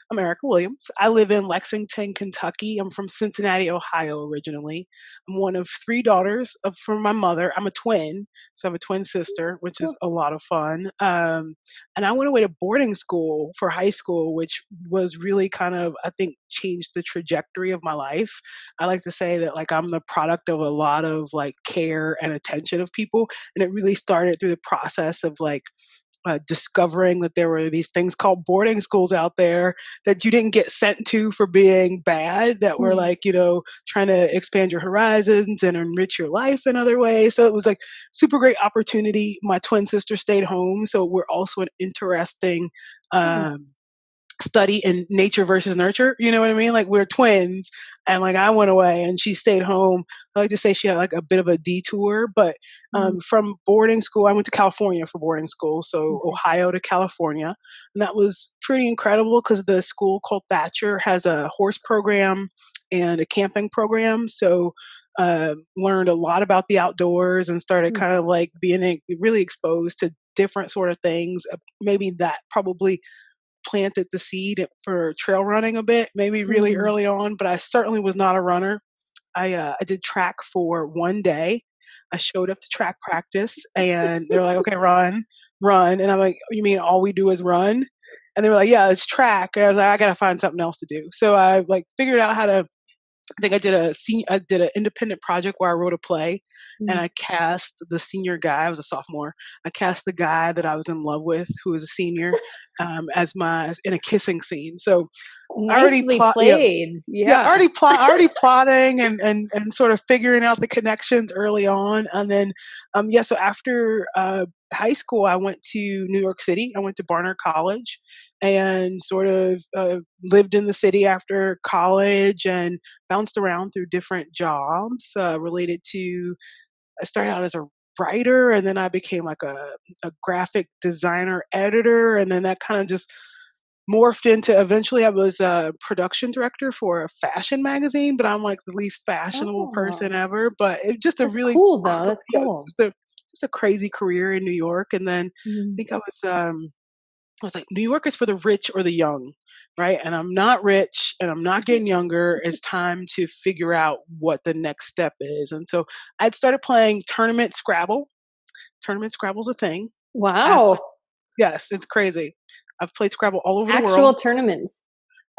I'm Erica Williams. I live in Lexington, Kentucky. I'm from Cincinnati, Ohio originally. I'm one of three daughters from my mother. I'm a twin, so I have a twin sister, which is Cool. a lot of fun. And I went away to boarding school for high school, which was really kind of, I think, changed the trajectory of my life. I like to say that like I'm the product of a lot of like care and attention of people, and it really started through the process of like discovering that there were these things called boarding schools out there that you didn't get sent to for being bad, that were like, trying to expand your horizons and enrich your life in other ways. So it was like super great opportunity. My twin sister stayed home. So we're also an interesting Hmm. um, study in nature versus nurture. You know what I mean? Like we're twins, and like I went away and she stayed home. I like to say she had like a bit of a detour, but Mm. from boarding school, I went to California for boarding school, so Okay. Ohio to California, and that was pretty incredible because the school called Thatcher has a horse program and a camping program. So learned a lot about the outdoors and started Mm. kind of like being really exposed to different sort of things. Maybe that probably planted the seed for trail running a bit, maybe really Mm. early on, but I certainly was not a runner. I did track for one day. I showed up to track practice and they're like, okay, run, run. And I'm like, you mean all we do is run? And they were like, yeah, it's track. And I was like, I gotta find something else to do. So I like figured out how to I think I did an independent project where I wrote a play, and Mm. I cast the senior guy. I was a sophomore. I cast the guy that I was in love with, who was a senior, as my in a kissing scene. So I already Nicely plot, yeah, played. yeah, Yeah. already plotting and sort of figuring out the connections early on, and then yeah. So after high school, I went to New York City. I went to Barnard College, and sort of lived in the city after college, and bounced around through different jobs related to. I started out as a writer, and then I became like a graphic designer editor, and then that kind of just morphed into eventually I was a production director for a fashion magazine, but I'm like the least fashionable person Oh, ever. But it just a that's really, cool though. That's yeah, cool. just a crazy career in New York. And then I Mm. think I was like, New York is for the rich or the young, right? And I'm not rich and I'm not getting younger. It's time to figure out what the next step is. And so I'd started playing tournament Scrabble. Tournament Scrabble's a thing. I've Wow. Yes, it's crazy. I've played Scrabble all over the world. Actual tournaments.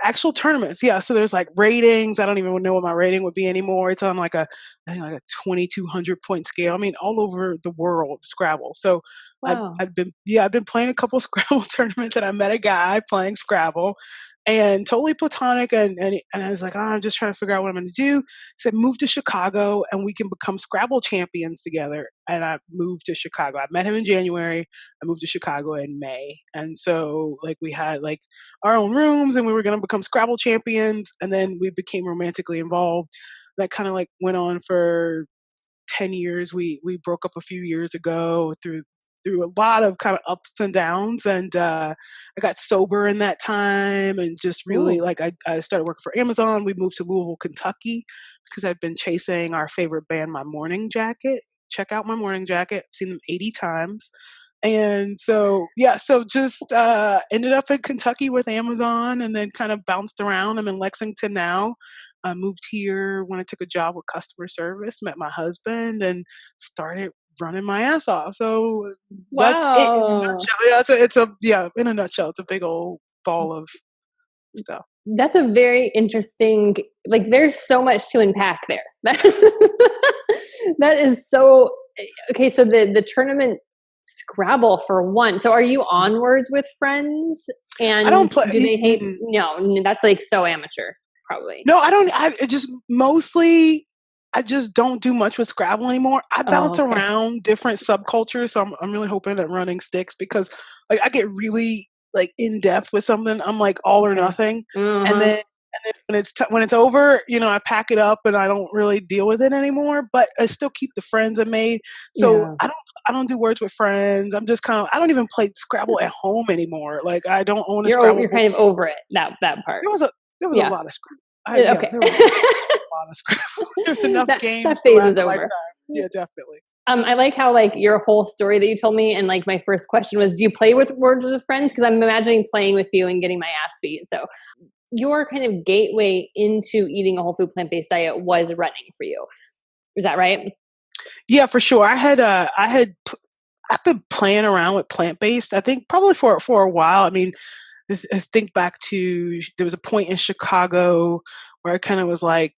Actual tournaments, yeah. So there's like ratings. I don't even know what my rating would be anymore. It's on like I think like a 2,200 point scale. I mean, all over the world, Scrabble. So Wow. I've been playing a couple Scrabble tournaments, and I met a guy playing Scrabble, and totally platonic. And I was like, oh, I'm just trying to figure out what I'm going to do. He said, move to Chicago, and we can become Scrabble champions together. And I moved to Chicago. I met him in January. I moved to Chicago in May, and so like we had like our own rooms, and we were going to become Scrabble champions, and then we became romantically involved. That kind of like went on for 10 years. We broke up a few years ago through a lot of kind of ups and downs, and I got sober in that time, and just really Ooh. like I started working for Amazon. We moved to Louisville, Kentucky, because I've been chasing our favorite band, My Morning Jacket. Check out My Morning Jacket. I've seen them 80 times. And so, yeah, so just ended up in Kentucky with Amazon, and then kind of bounced around. I'm in Lexington now. I moved here when I took a job with customer service, met my husband, and started running my ass off. So that's it in a Wow. nutshell. Yeah, yeah, in a nutshell, it's a big old ball of stuff. That's a very interesting, like, there's so much to unpack there. That is so, okay. So the tournament Scrabble for one. So are you onwards with friends? I don't And do play. they hate? No, that's like so amateur, probably. No, I don't. It just mostly, I just don't do much with Scrabble anymore. I Oh, bounce okay. around different subcultures, so I'm really hoping that running sticks, because like I get really like in depth with something. I'm like all or Okay. nothing, and Uh-huh. then when it's over, I pack it up and I don't really deal with it anymore. But I still keep the friends I made. So Yeah. I don't do words with friends. I'm just kind of I don't even play Scrabble at home anymore. Like I don't own a Scrabble You're board. kind of over it, that part. There was a there was a Yeah. lot of Scrabble. Yeah, Yeah, okay. there was a lot of Scrabble. There's enough That games to phase is last a over. lifetime. Yeah, definitely. I like how like your whole story that you told me, and like my first question was, do you play with words with friends? Because I'm imagining playing with you and getting my ass beat. So your kind of gateway into eating a whole food plant based diet was running for you. Is that right? Yeah, for sure. I've been playing around with plant based. I think probably for a while. I mean, I think back to there was a point in Chicago where I kind of was like,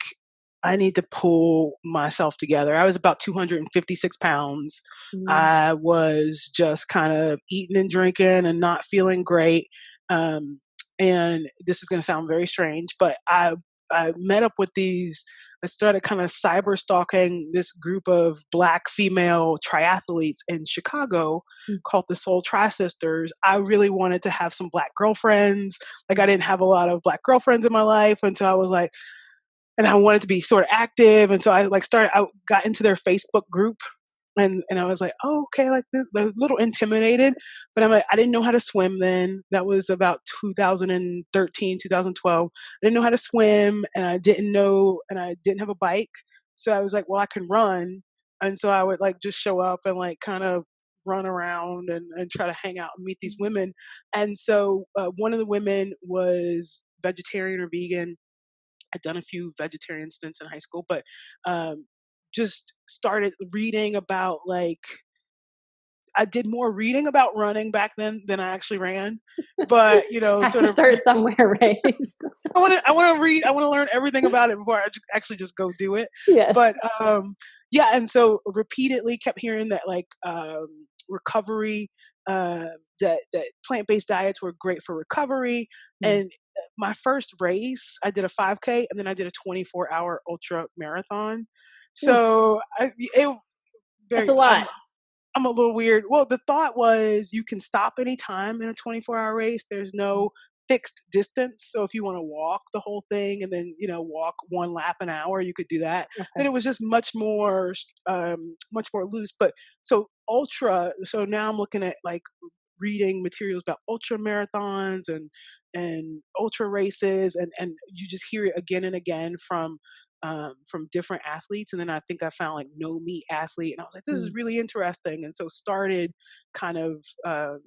I need to pull myself together. I was about 256 pounds. Mm. I was just kind of eating and drinking and not feeling great. Um, and this is going to sound very strange, but I met up with these. I started kind of cyber stalking this group of black female triathletes in Chicago Mm. called the Soul Tri Sisters. I really wanted to have some black girlfriends. Like I didn't have a lot of black girlfriends in my life, and so I was like, and I wanted to be sort of active, and so I got into their Facebook group, and I was like, oh, okay, like this, a little intimidated, but I'm like, I didn't know how to swim then. That was about 2013, 2012. I didn't know how to swim, and I didn't have a bike, so I was like, well, I can run, and so I would like just show up and like kind of run around and try to hang out and meet these women, and so one of the women was vegetarian or vegan. I'd done a few vegetarian stints in high school, but um, just started reading about like I did more reading about running back then than I actually ran. But Has sort to of start somewhere, right? I want to read. I want to learn everything about it before I actually just go do it. Yes. But yeah, and so repeatedly kept hearing that like recovery, uh, that plant based diets were great for recovery. Mm. And my first race, I did a 5K, and then I did a 24-hour ultra marathon. Ooh, So it that's a very lot. I'm a little weird. Well, the thought was you can stop anytime in a 24-hour race. There's no fixed distance. So if you want to walk the whole thing and then, walk one lap an hour, you could do that. Then Okay. it was just much more loose. But so now I'm looking at like reading materials about ultra marathons and ultra races, and you just hear it again and again from different athletes. And then I think I found like no meat athlete, and I was like, this is Mm. really interesting. And so kind of um,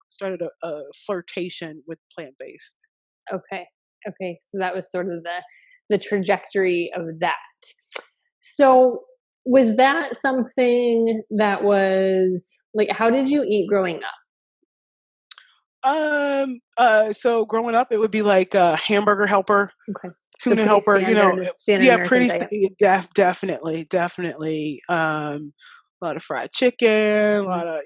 started a flirtation with plant based. Okay. Okay. So that was sort of the trajectory of that. So was that something that was like, how did you eat growing up? So growing up, it would be like a hamburger helper, Okay. So tuna pretty helper, standard yeah, American diet. definitely. A lot of fried chicken, a Mm. lot of,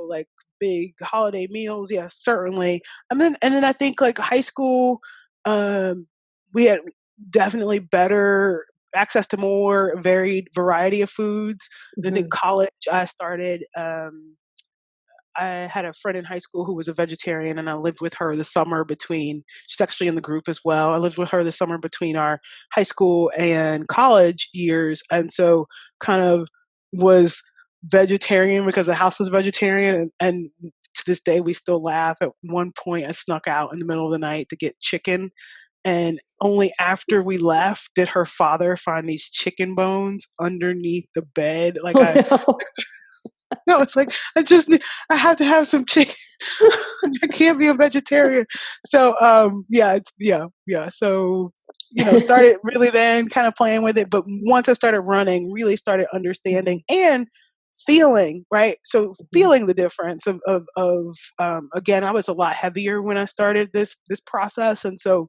like big holiday meals. Yeah, certainly. And then I think like high school, um, we had definitely better access to more varied variety of foods. And I think Mhm. college, I had a friend in high school who was a vegetarian, and I lived with her the summer between. She's actually in the group as well. I lived with her the summer between our high school and college years, and so kind of was vegetarian because the house was vegetarian. And to this day, we still laugh. At one point, I snuck out in the middle of the night to get chicken, and only after we left did her father find these chicken bones underneath the bed. Like Oh I no. no, it's like I have to have some chicken. I can't be a vegetarian. So yeah. So started really then kind of playing with it, but once I started running, really started understanding and feeling, right. So Mhm. feeling the difference of again, I was a lot heavier when I started this process, and so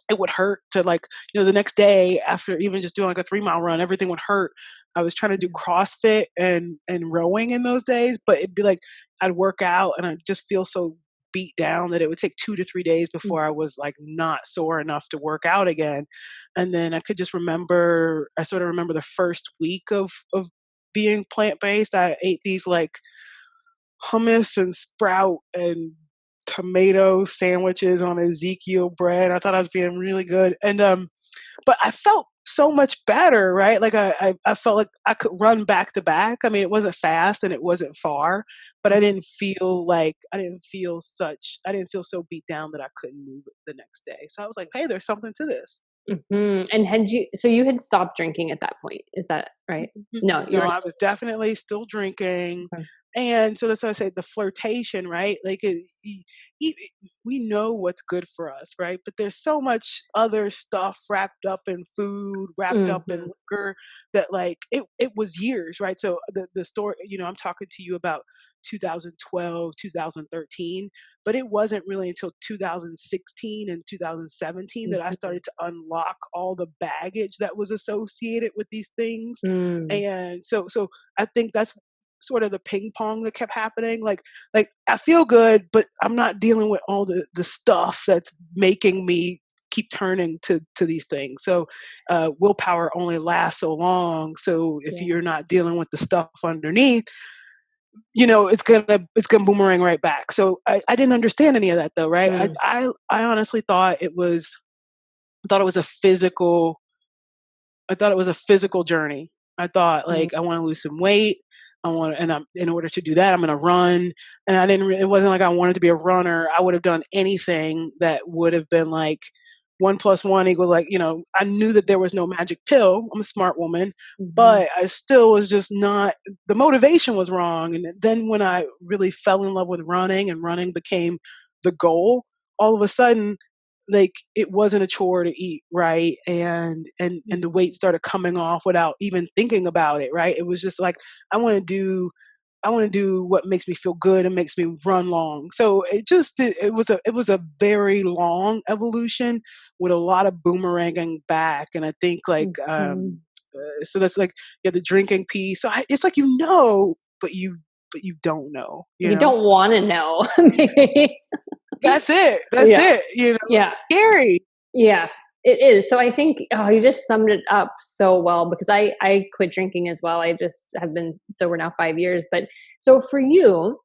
it would hurt to like, the next day after even just doing like a 3 mile run, everything would hurt. I was trying to do Yeah. CrossFit and rowing in those days, but it'd be like I'd work out and I'd just feel so beat down that it would take 2 to 3 days Mm. before I was like not sore enough to work out again. And then I sort of remember the first week of being plant based. I ate these like hummus and sprout and tomato sandwiches on Ezekiel bread. I thought I was being really good. And but I felt so much better, right? Like I felt like I could run back to back. I mean, it wasn't fast and it wasn't far, but I didn't feel so beat down that I couldn't move it the next day. So I was like, hey, there's something to this. And so you had stopped drinking at that point, is that right? No, you No, were I still. was definitely still drinking, Okay. and so that's why I say the flirtation, right? Like, e we know what's good for us, right? But there's so much other stuff wrapped up in food, wrapped up in Mhm. liquor that, like, it was years, right? So the story, I'm talking to you about 2012, 2013, but it wasn't really until 2016 and 2017 that I Mhm. started to unlock all the baggage that was associated with these things. Mm. And so I think that's sort of the ping pong that kept happening. Like I feel good, but I'm not dealing with all the stuff that's making me keep turning to these things. So willpower only lasts so long. So if Yeah. you're not dealing with the stuff underneath, it's gonna boomerang right back. So I didn't understand any of that though, right? Mm. I honestly thought it was a physical I thought it was a physical journey. I thought, Mm. like, I wanna lose some weight. In order to do that, I'm gonna run. And it wasn't like I wanted to be a runner. I would have done anything that would have been like 1 plus 1 equals, like, I knew that there was no magic pill. I'm a smart woman, Mhm. but I still was just not, the motivation was wrong. And then when I really fell in love with running and running became the goal, all of a sudden, like, it wasn't a chore to eat right, and the weight started coming off without even thinking about it, right? It was just like, i want to do I want to do what makes me feel good and makes me run long. So it was a very long evolution with a lot of boomeranging back. And I think, like, Mhm. so that's like, yeah, the drinking piece. So it's like, but you don't know. You don't wanna know, maybe. That's it. That's Yeah, it. yeah, It's scary. yeah, it is. So I think, oh, you just summed it up so well because I quit drinking as well. I just have been sober now 5 years, but so for you,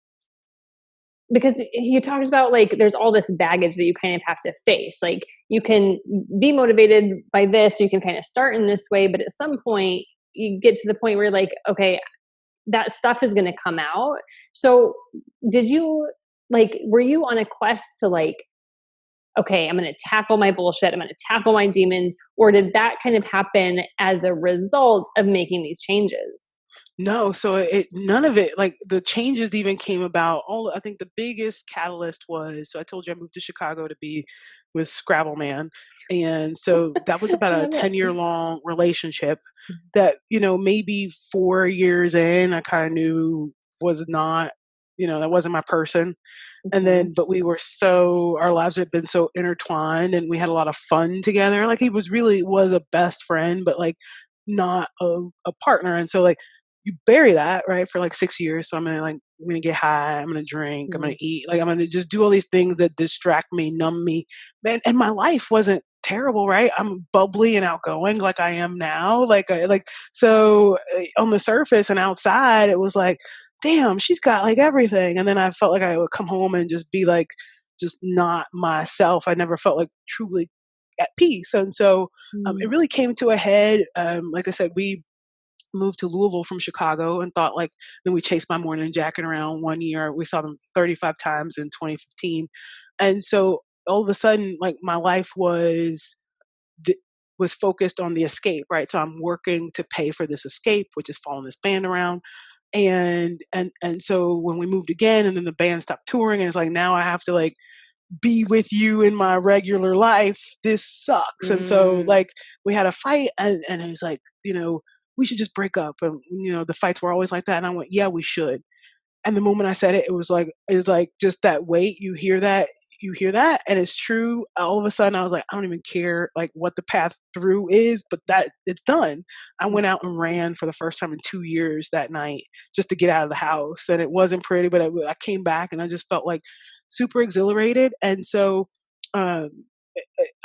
because you talked about, like, there's all this baggage that you kind of have to face. Like, you can be motivated by this, you can kind of start in this way, but at some point you get to the point where you're like, okay, that stuff is going to come out. So did you, like, were you on a quest to, like, okay, I'm going to tackle my bullshit, I'm going to tackle my demons, or did that kind of happen as a result of making these changes? No, so none of it, like, the changes even came about. I think the biggest catalyst was, so I told you I moved to Chicago to be with Scrabble Man. And so that was I about a love it. 10-year long relationship that, maybe 4 years in, I kind of knew was not, that wasn't my person. And Mhm. then, but our lives had been so intertwined and we had a lot of fun together. Like, he was a best friend, but, like, not a partner. And so, like, you bury that, right, for like 6 years. So I'm gonna get high, I'm gonna drink, I'm gonna Mhm. eat, like, I'm gonna just do all these things that distract me, numb me. Man, and my life wasn't terrible, right? I'm bubbly and outgoing like I am now. So on the surface and outside, it was like, damn, she's got like everything. And then I felt like I would come home and just be like, just not myself. I never felt like truly at peace. And so it Mm. really came to a head. Like I said, we moved to Louisville from Chicago and thought, like, then we chased my morning jacket around one year. We saw them 35 times in 2015. And so all of a sudden, like, my life th- was focused on the escape, right? So I'm working to pay for this escape, which is following this band around. And so when we moved again, and then the band stopped touring, and it's like, now I have to, like, be with you in my regular life. This sucks. And so, Mm. like, we had a fight, and it was like, we should just break up. And the fights were always like that. And I went, yeah, we should. And the moment I said it, it was like just that weight. You hear that, and it's true. All of a sudden, I was like, I don't even care, like, what the path through is, but that it's done. I went out and ran for the first time in 2 years that night, just to get out of the house, and it wasn't pretty, but I came back and I just felt like super exhilarated. And so, um,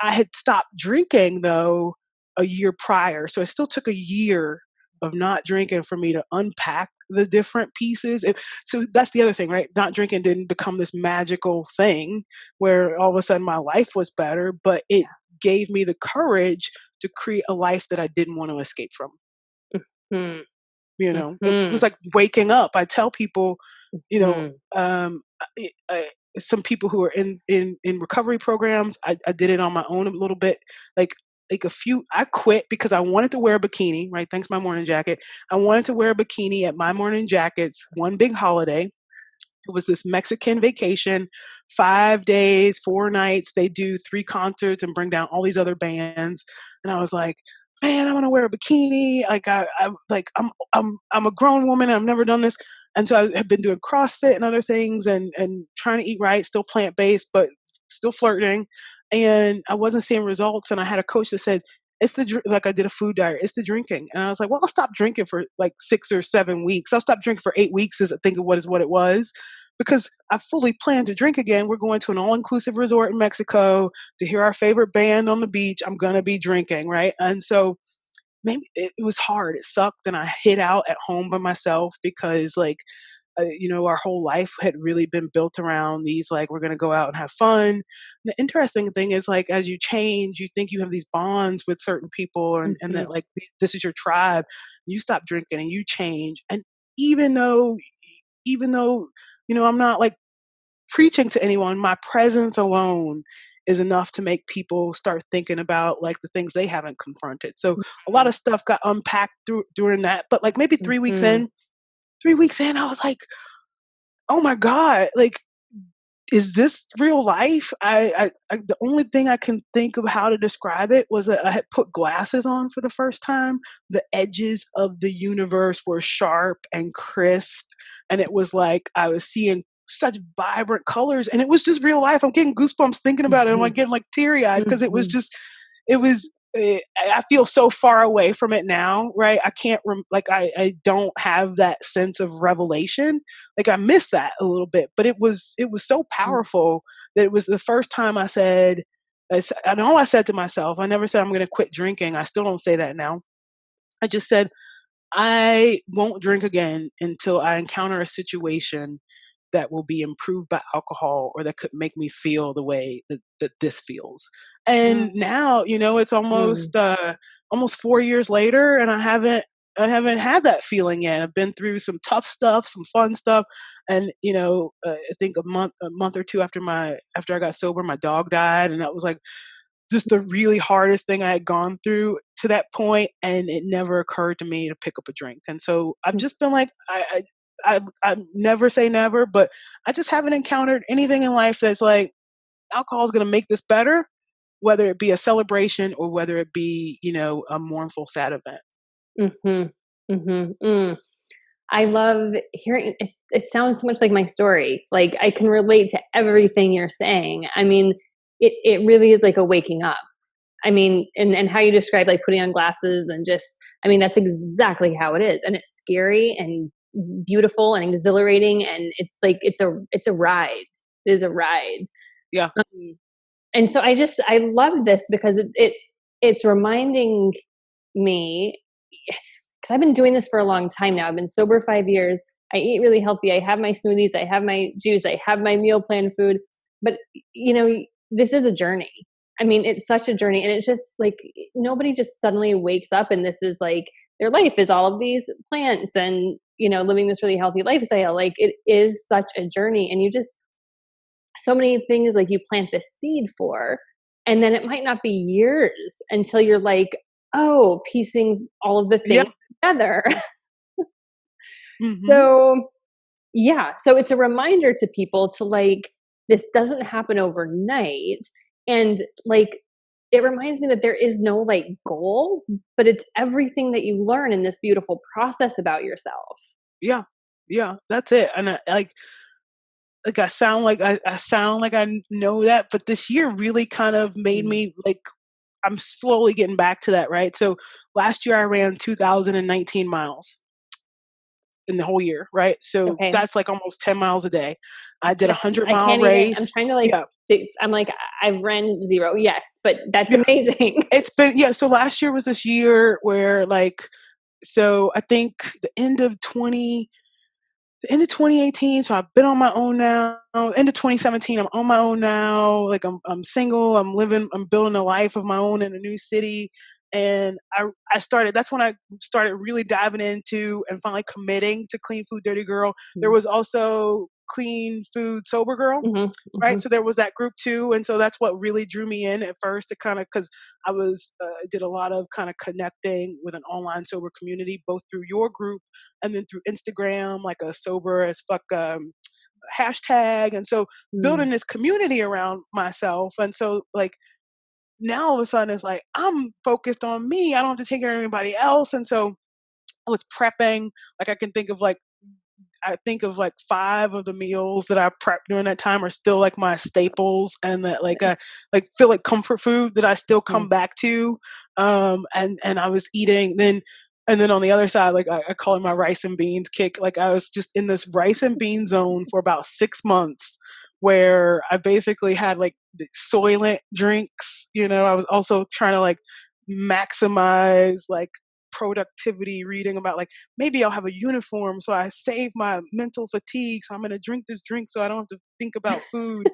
I had stopped drinking though a year prior, so it still took a year of not drinking for me to unpack the different pieces. So that's the other thing, right? Not drinking didn't become this magical thing where all of a sudden my life was better, but it gave me the courage to create a life that I didn't want to escape from. Mhm. It was Mhm. like waking up. I tell people, you know, Mhm. um, some people who are in recovery programs. I did it on my own a little bit. Like, like I quit because I wanted to wear a bikini, right? Thanks my morning jacket. I wanted to wear a bikini at my morning jackets one big holiday. It was this Mexican vacation, 5 days, 4 nights. They do three concerts and bring down all these other bands. And I was like, man, I want to wear a bikini. Like I'm a grown woman. I've never done this. And so I have been doing CrossFit and other things and trying to eat right, still plant based, but still flirting. And I wasn't seeing results. And I had a coach that said, like I did a food diet. It's the drinking, and I was like, well, I'll stop drinking for like 6 or 7 weeks. I'll stop drinking for 8 weeks. Is I think of what it was, because I fully plan to drink again. We're going to an all-inclusive resort in Mexico to hear our favorite band on the beach. I'm gonna be drinking, right? And so maybe it was hard. It sucked, and I hid out at home by myself because like our whole life had really been built around these like we're going to go out and have fun. The interesting thing is like as you change, you think you have these bonds with certain people, and Mhm. that like this is your tribe. You stop drinking and you change, and even though I'm not like preaching to anyone, my presence alone is enough to make people start thinking about like the things they haven't confronted. So a lot of stuff got unpacked during that, but like maybe three weeks Mhm. in 3 weeks in, I was like, oh my God, like, is this real life? The only thing I can think of how to describe it was that I had put glasses on for the first time. The edges of the universe were sharp and crisp, and it was like I was seeing such vibrant colors, and it was just real life. I'm getting goosebumps thinking about it. I'm like Mhm. getting like teary eyed because Mhm. it was. I feel so far away from it now, right? I can't like I don't have that sense of revelation. Like I miss that a little bit, but it was so Mhm. powerful that it was the first time I said, I know I said to myself, I never said I'm going to quit drinking. I still don't say that now. I just said I won't drink again until I encounter a situation that will be improved by alcohol or that could make me feel the way that this feels. And now, it's Mhm. almost 4 years later, and I haven't had that feeling yet. I've been through some tough stuff, some fun stuff, and I think a month or two after I got sober, my dog died, and that was like just the really hardest thing I had gone through to that point, and it never occurred to me to pick up a drink. And so I've just been like, I never say never, but I just haven't encountered anything in life that's like alcohol is going to make this better, whether it be a celebration or whether it be a mournful, sad event. Mhm. Mhm. Mm. I love hearing it. It sounds so much like my story. Like I can relate to everything you're saying. I mean, it really is like a waking up. I mean, and how you describe like putting on glasses and just, I mean, that's exactly how it is. And it's scary and beautiful and exhilarating. And it's like, it's a ride. It is a ride. Yeah. Um, and so I love this because it's reminding me, because I've been doing this for a long time now. I've been sober 5 years. I eat really healthy. I have my smoothies. I have my juice. I have my meal plan food. But you know, this is a journey. I mean, it's such a journey, and it's just like nobody just suddenly wakes up and this is like their life is all of these plants and living this really healthy lifestyle. Like it is such a journey, and you just so many things like you plant the seed for, and then it might not be years until you're like, oh, piecing all of the Yeah. things together. Hmm. So yeah, so it's a reminder to people to like, this doesn't happen overnight, and like it reminds me that there is no like goal, but it's everything that you learn in this beautiful process about yourself. Yeah. Yeah. That's it. And like I sound like I know that, but this year really kind of made Mm. me like I'm slowly getting back to that, right? So last year I ran 2,019 miles in the whole year, right? So Okay. that's like almost 10 miles a day. I did a That's, 100-mile I'm race. trying to like Yeah. I'm like, I've ran zero. Yes, but that's Yeah. amazing. Yeah. So last year was this year where like, so I think the end of 2018, so I've been on my own now. End of 2017, I'm on my own now. Like I'm single, I'm building a life of my own in a new city. And I started, that's when I started really diving into and finally committing to Clean Food Dirty Girl. There was also clean food sober girl, Mhm, right? mhm, So there was that group too, and so that's what really drew me in at first. To kind of because I was did a lot of kind of connecting with an online sober community, both through your group and then through Instagram, like a sober as fuck hashtag, and so mm. building this community around myself, and so like now all of a sudden it's like I'm focused on me. I don't have to take care of anybody else, and so I was prepping. Like I think of like 5 of the meals that I prepped during that time are still like my staples, and that like I Nice. like feel like comfort food that I still Mm. come back to. And I was eating then, and then on the other side, like I call it my rice and beans kick. Like I was just in this rice and bean zone for about 6 months, where I basically had like the soylent drinks. I was also trying to like maximize like productivity, reading about like maybe I'll have a uniform so I save my mental fatigue. So I'm going to drink this drink so I don't have to think about food.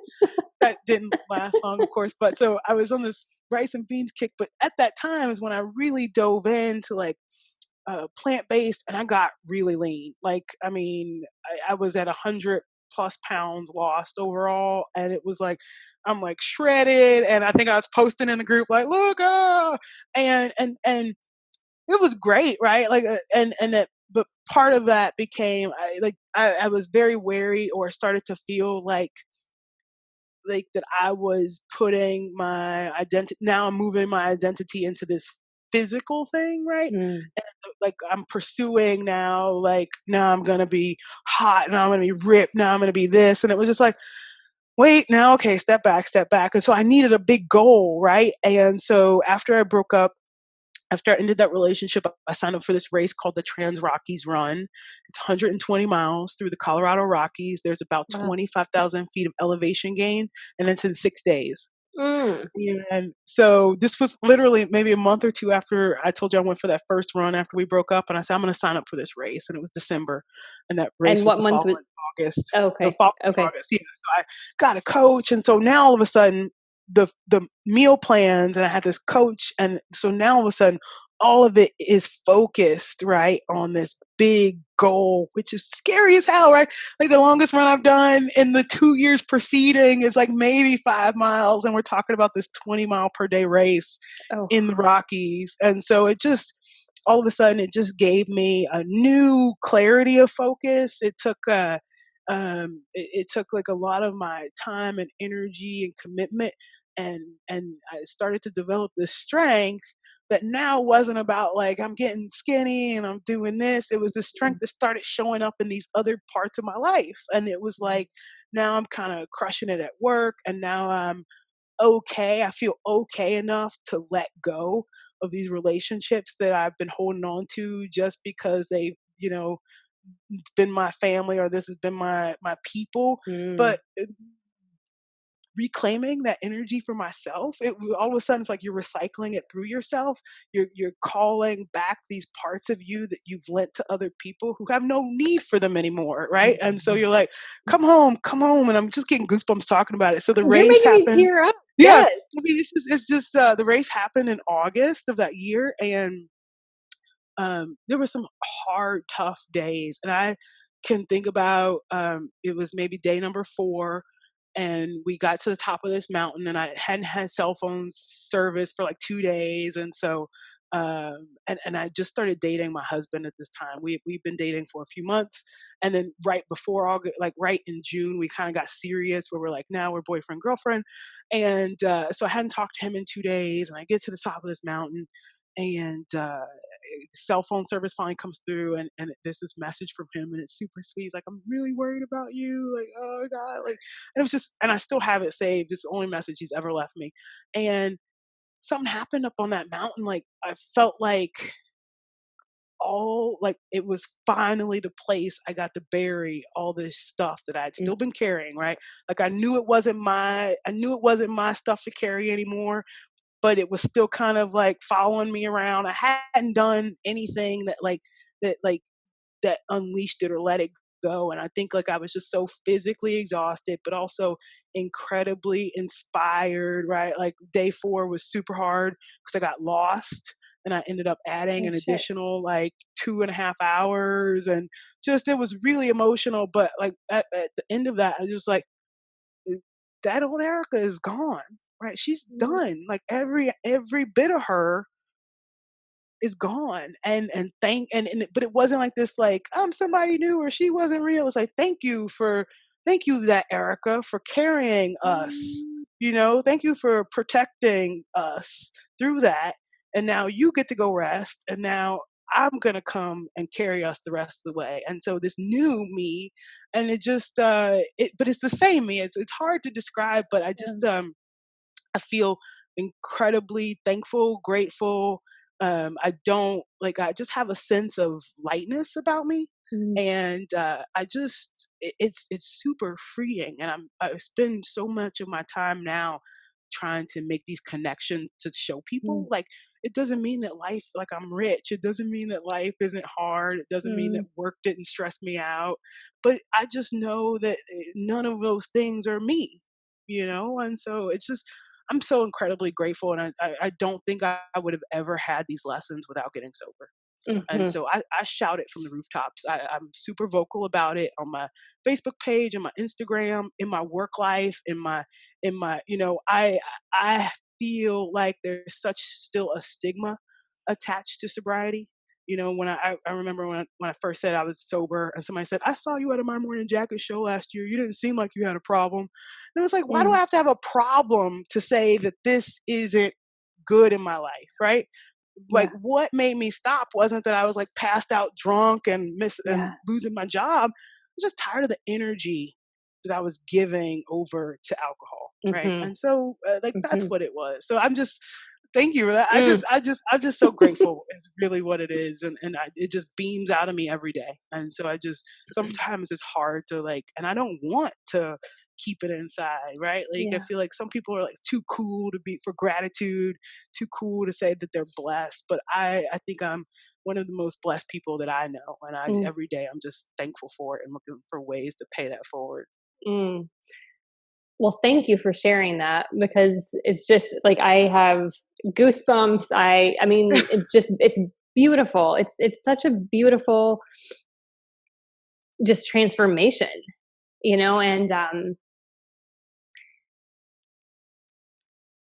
That didn't last long, of course. But so I was on this rice and beans kick. But at that time is when I really dove into like plant based, and I got really lean. Like, I mean, I was at 100+ pounds lost overall, and it was like I'm like shredded, and I think I was posting in the group like, "Look, and it was great, right? Like, and that, but part of that became I was very wary, or started to feel like that I was putting my identity. Now I'm moving my identity into this physical thing, right? Mm. And like I'm pursuing now, like now I'm gonna be hot, now I'm gonna be ripped, now I'm gonna be this, and it was just like, wait, now okay, step back, and so I needed a big goal, right? And so after I ended that relationship, I signed up for this race called the Trans Rockies Run. It's 120 miles through the Colorado Rockies. There's about Wow. 25,000 feet of elevation gain, and it's in 6 days. Mm. And so this was literally maybe a month or two after I told you I went for that first run after we broke up, and I said I'm going to sign up for this race, and it was December, and that race And was what the month was following August. The okay, following okay. August, yeah. So I got a coach, and so now all of a sudden the meal plans, and I had this coach, and so now all of a sudden all of it is focused right on this big goal, which is scary as hell, right? Like the longest run I've done in the 2 years preceding is like maybe 5 miles, and we're talking about this 20-mile per day race Oh. in the Rockies. And so it just all of a sudden it just gave me a new clarity of focus. It took like a lot of my time and energy and commitment, and I started to develop this strength that now wasn't about like I'm getting skinny and I'm doing this. It was the strength that started showing up in these other parts of my life. And it was like now I'm kind of crushing it at work, and now I'm okay. I feel okay enough to let go of these relationships that I've been holding on to just because they've, been my family, or this has been my people. Mm. But reclaiming that energy for myself, all of a sudden it's like you're recycling it through yourself. You're calling back these parts of you that you've lent to other people who have no need for them anymore, right? And so you're like, come home, and I'm just getting goosebumps talking about it. So the You're race making me happened. tear up. Yeah, Yes. I mean, it's just the race happened in August of that year, and there were some hard, tough days, and I can think about it was maybe day number 4, and we got to the top of this mountain, and I hadn't had cell phone service for like 2 days, and so and I just started dating my husband at this time. We've been dating for a few months, and then right before August, like right in June, we kind of got serious where we're like now we're boyfriend girlfriend, and so I hadn't talked to him in 2 days, and I get to the top of this mountain, and cell phone service finally comes through, and there's this message from him, and it's super sweet. He's like, I'm really worried about you, like, oh god, like, and it was just, and I still have it saved. It's the only message he's ever left me. And something happened up on that mountain. Like I felt like it was finally the place I got to bury all this stuff that I'd Mm. still been carrying, right? Like I knew it wasn't my stuff to carry anymore, but it was still kind of like following me around. I hadn't done anything that unleashed it or let it go. And I think like I was just so physically exhausted, but also incredibly inspired, right? Like day 4 was super hard because I got lost. and I ended up adding Oh an shit. additional like 2.5 hours, and just it was really emotional. But like at the end of that, I was like, that old Erica is gone, right? She's Mm, done. Like every bit of her is gone. And but it wasn't like this like I'm somebody new or she wasn't real. It's like thank you that Erica for carrying us. mm, Thank you for protecting us through that. And now you get to go rest, and now I'm gonna come and carry us the rest of the way. And so this new me, and it just but it's the same me. It's hard to describe, but yeah. I feel incredibly thankful, grateful. I don't like. I just have a sense of lightness about me, Mm, and it's super freeing. And I spend so much of my time now trying to make these connections to show people mm, like it doesn't mean that life like I'm rich. It doesn't mean that life isn't hard. It doesn't mean that mm, work didn't stress me out. But I just know that none of those things are me. And so it's just I'm so incredibly grateful, and I don't think I would have ever had these lessons without getting sober. And mhm, so I shout it from the rooftops. I'm super vocal about it on my Facebook page, and my Instagram, in my work life, in my I feel like there's such still a stigma attached to sobriety. When I remember when I first said I was sober, and somebody said, I saw you at a My Morning Jacket show last year. You didn't seem like you had a problem. And it was like, why do I mm, have to have a problem to say that this isn't good in my life, right? Like yeah, what made me stop wasn't that I was like passed out drunk and miss and yeah. losing my job. I was just tired of the energy that I was giving over to alcohol, right? Mhm, And so like that's mhm, what it was. So I'm just thank you for that. mm. I'm just so grateful. Is really what it is, and it just beams out of me every day. And so I just sometimes it's hard to like, and I don't want to keep it inside, right? Like I Yeah. feel like some people are like too cool to be for gratitude, too cool to say that they're blessed. But I think I'm one of the most blessed people that I know, and I Mm, every day I'm just thankful for it and looking for ways to pay that forward. mm. Well, thank you for sharing that because it's just like I have goosebumps. I mean, it's beautiful. It's such a beautiful just transformation, and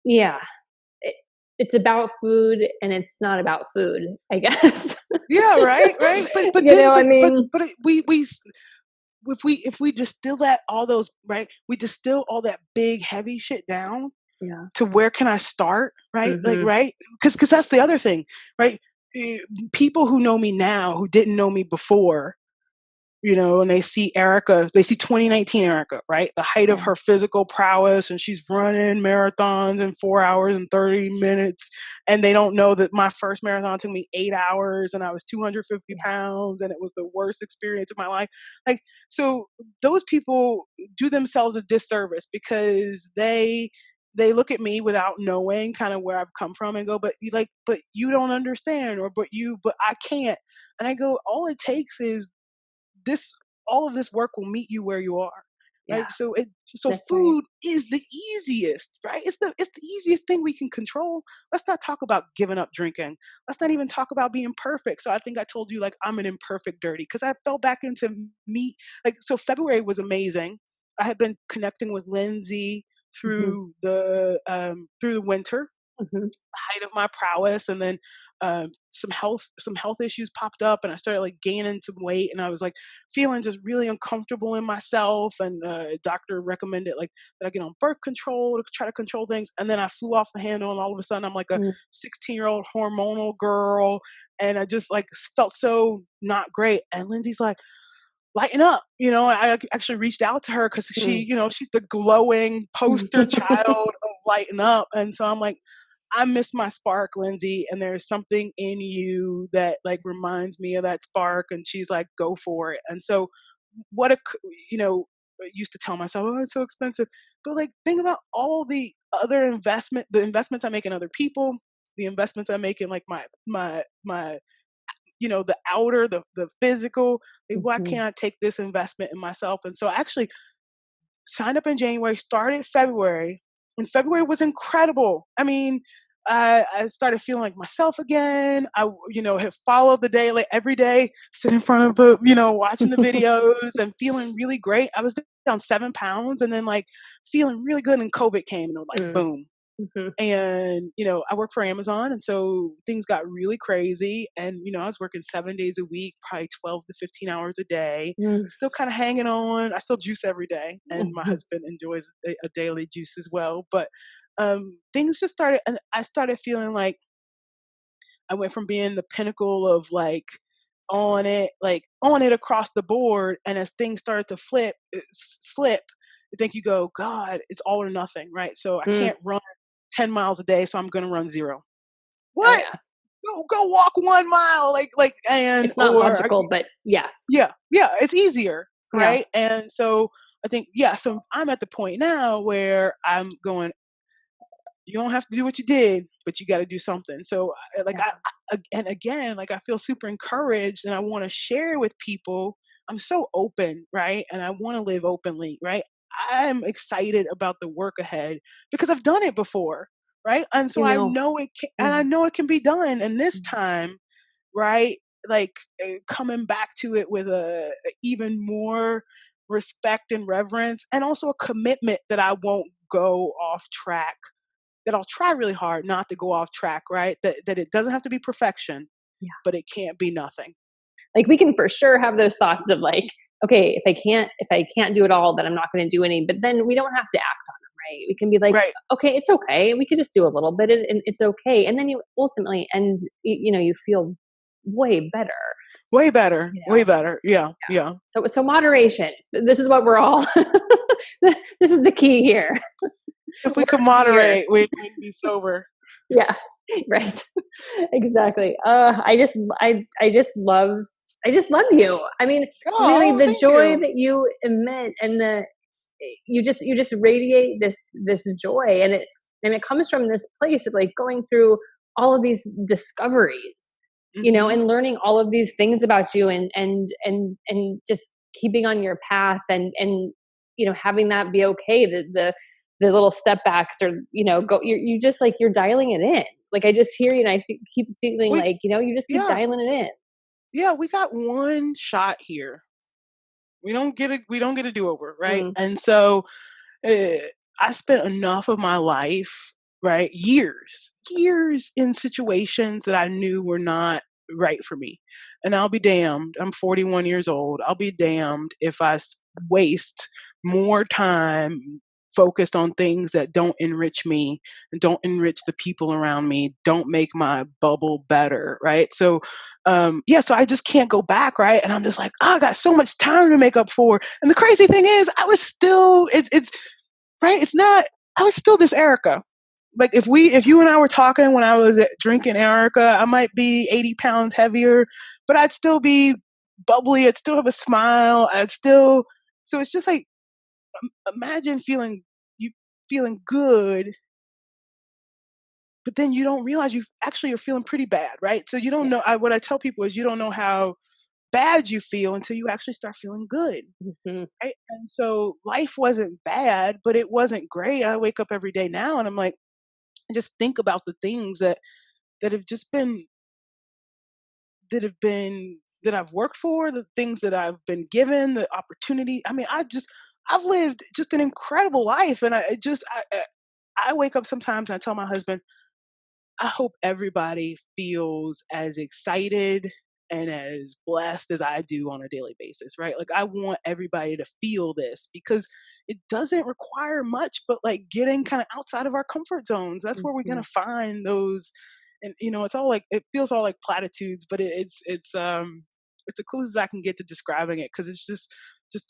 yeah, it, it's about food and it's not about food, I guess. Yeah, right, right. But you then know, I mean, but we if we distill that all those right, we distill all that big heavy shit down yeah. to where can I start, right? Like Mhm. right, because that's the other thing, right? People who know me now who didn't know me before, and they see Erica, they see 2019 Erica, right? The height of Yeah. her physical prowess, and she's running marathons in 4 hours and 30 minutes. And they don't know that my first marathon took me 8 hours, and I was 250 Yeah. pounds, and it was the worst experience of my life. Like, so those people do themselves a disservice because they look at me without knowing kind of where I've come from and go, but you don't understand, or but I can't. And I go, all it takes is this all of this work will meet you where you are, Yeah. right? So That's right. food is the easiest, right? It's the easiest thing we can control. Let's not talk about giving up drinking. Let's not even talk about being perfect. So I think I told you like I'm an imperfect dirty because I fell back into me. Like, so February was amazing. I had been connecting with Lindsay Mhm. through the winter, Mhm. height of my prowess, and then some health issues popped up, and I started like gaining some weight, and I was like feeling just really uncomfortable in myself, and doctor recommended like that I get on birth control to try to control things, and then I flew off the handle, and all of a sudden I'm like a Mm. 16-year-old hormonal girl, and I just like felt so not great. And Lindsay's like, lighten up. I actually reached out to her because Mm. she's the glowing poster child of lighten up. And so I'm like, I miss my spark, Lindsay, and there's something in you that like reminds me of that spark. And she's like, go for it. And so what I used to tell myself, oh, it's so expensive. But like, think about all the investments I make in other people, the investments I make in like my the outer, the physical. Like, why Mhm. can't I take this investment in myself? And so I actually signed up in January, started February, and February was incredible. I mean, I started feeling like myself again. Have followed the day, like every day, sit in front of watching the videos and feeling really great. I was down 7 pounds, and then like feeling really good. And COVID came, and it was like Mm. boom. Mhm. And I work for Amazon, and so things got really crazy. And I was working 7 days a week, probably 12 to 15 hours a day, Mm. still kind of hanging on. I still juice every day, and my Mhm. husband enjoys a daily juice as well. But things just started, and I started feeling like I went from being the pinnacle of on it across the board, and as things started to slip, I think you go, God, it's all or nothing, right? So I Mm. can't run 10 miles a day, so I'm going to run 0. Oh What? yeah. Go walk 1 mile, and It's not or logical, but yeah. yeah, yeah, it's easier, Yeah. right? And so I think, yeah, so I'm at the point now where I'm going, you don't have to do what you did, but you got to do something. So Yeah. and again, like I feel super encouraged, and I want to share with people. I'm so open, right? And I want to live openly, right? I'm excited about the work ahead because I've done it before, right? And so You I know. know and I Mhm. know it can be done. And this Mhm. time, right? Like coming back to it with a even more respect and reverence, and also a commitment that I won't go off track, that I'll try really hard not to go off track, right? That it doesn't have to be perfection, but it can't be nothing. Like we can for sure have those thoughts of like, okay, if I can't do it all, then I'm not going to do any. But then we don't have to act on them, right? We can be like, Right. okay, it's okay. We could just do a little bit, and it's okay. And then you ultimately end, you feel way better. Way better. You Way know. better. Yeah. Yeah. So moderation. This is what we're all. This is the key here. If we Word could of the year. moderate, we'd be sober. Yeah, right. Exactly. I just love you. I mean, really, Oh, the thank joy you. that you emit, and the you just radiate this joy, and it comes from this place of like going through all of these discoveries, Hmm. and learning all of these things about you, and just keeping on your path, and having that be okay. The little step backs, or go, you just like you're dialing it in. Like I just hear you, and I keep feeling We like you just keep yeah, dialing it in. yeah. We got one shot here. We don't get a do over, right? Mm. And so uh, I spent enough of my life, right, years in situations that I knew were not right for me. And I'll be damned. I'm 41 years old. I'll be damned if waste more time focused on things that don't enrich me and don't enrich the people around me, don't make my bubble better, right? So yeah, so I just can't go back, right? And I'm just like, oh, I got so much time to make up for. And the crazy thing is, I was still, it's right. It's not. I was still this Erica. Like if you and I were talking when I was drinking Erica, I might be 80 pounds heavier, but I'd still be bubbly. I'd still have a smile. I'd still. So it's just like, imagine you feeling good, but then you don't realize you actually are feeling pretty bad, right? So you don't Yeah. know. What I tell people is you don't know how bad you feel until you actually start feeling good. Mhm. Right? And so life wasn't bad, but it wasn't great. I wake up every day now and I'm like, I just think about the things that have just been that I've worked for, the things that I've been given, the opportunity. I mean, I've lived just an incredible life, and I wake up sometimes and I tell my husband, I hope everybody feels as excited and as blessed as I do on a daily basis, right? Like I want everybody to feel this because it doesn't require much, but like getting kind of outside of our comfort zones. That's where we're Mhm. gonna find those. And it's all like it feels all like platitudes, but it's the closest I can get to describing it because it's just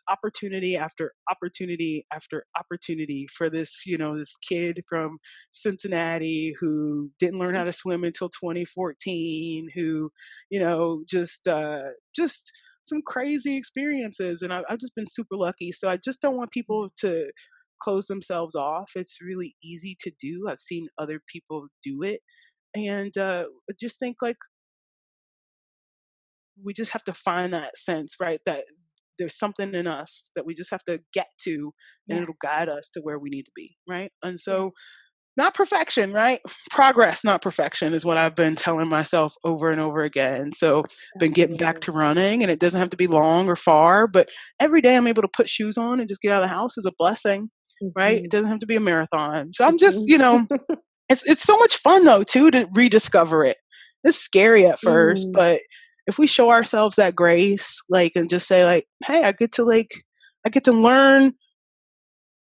opportunity after opportunity after opportunity for this kid from Cincinnati who didn't learn how to swim until 2014, who, just some crazy experiences. And I've just been super lucky. So I just don't want people to close themselves off. It's really easy to do. I've seen other people do it. And I just think like we just have to find that sense, right? That there's something in us that we just have to get to, and Yes. it'll guide us to where we need to be, right? And Yes. so not perfection, right? Progress, not perfection, is what I've been telling myself over and over again. So, been getting back Absolutely. to running, and it doesn't have to be long or far, but every day I'm able to put shoes on and just get out of the house is a blessing, right? It Mhm. doesn't have to be a marathon. So I'm just, Mhm. it's so much fun though too to rediscover it. It's scary at first, Mm. but if we show ourselves that grace, like, and just say like, hey, I get to learn.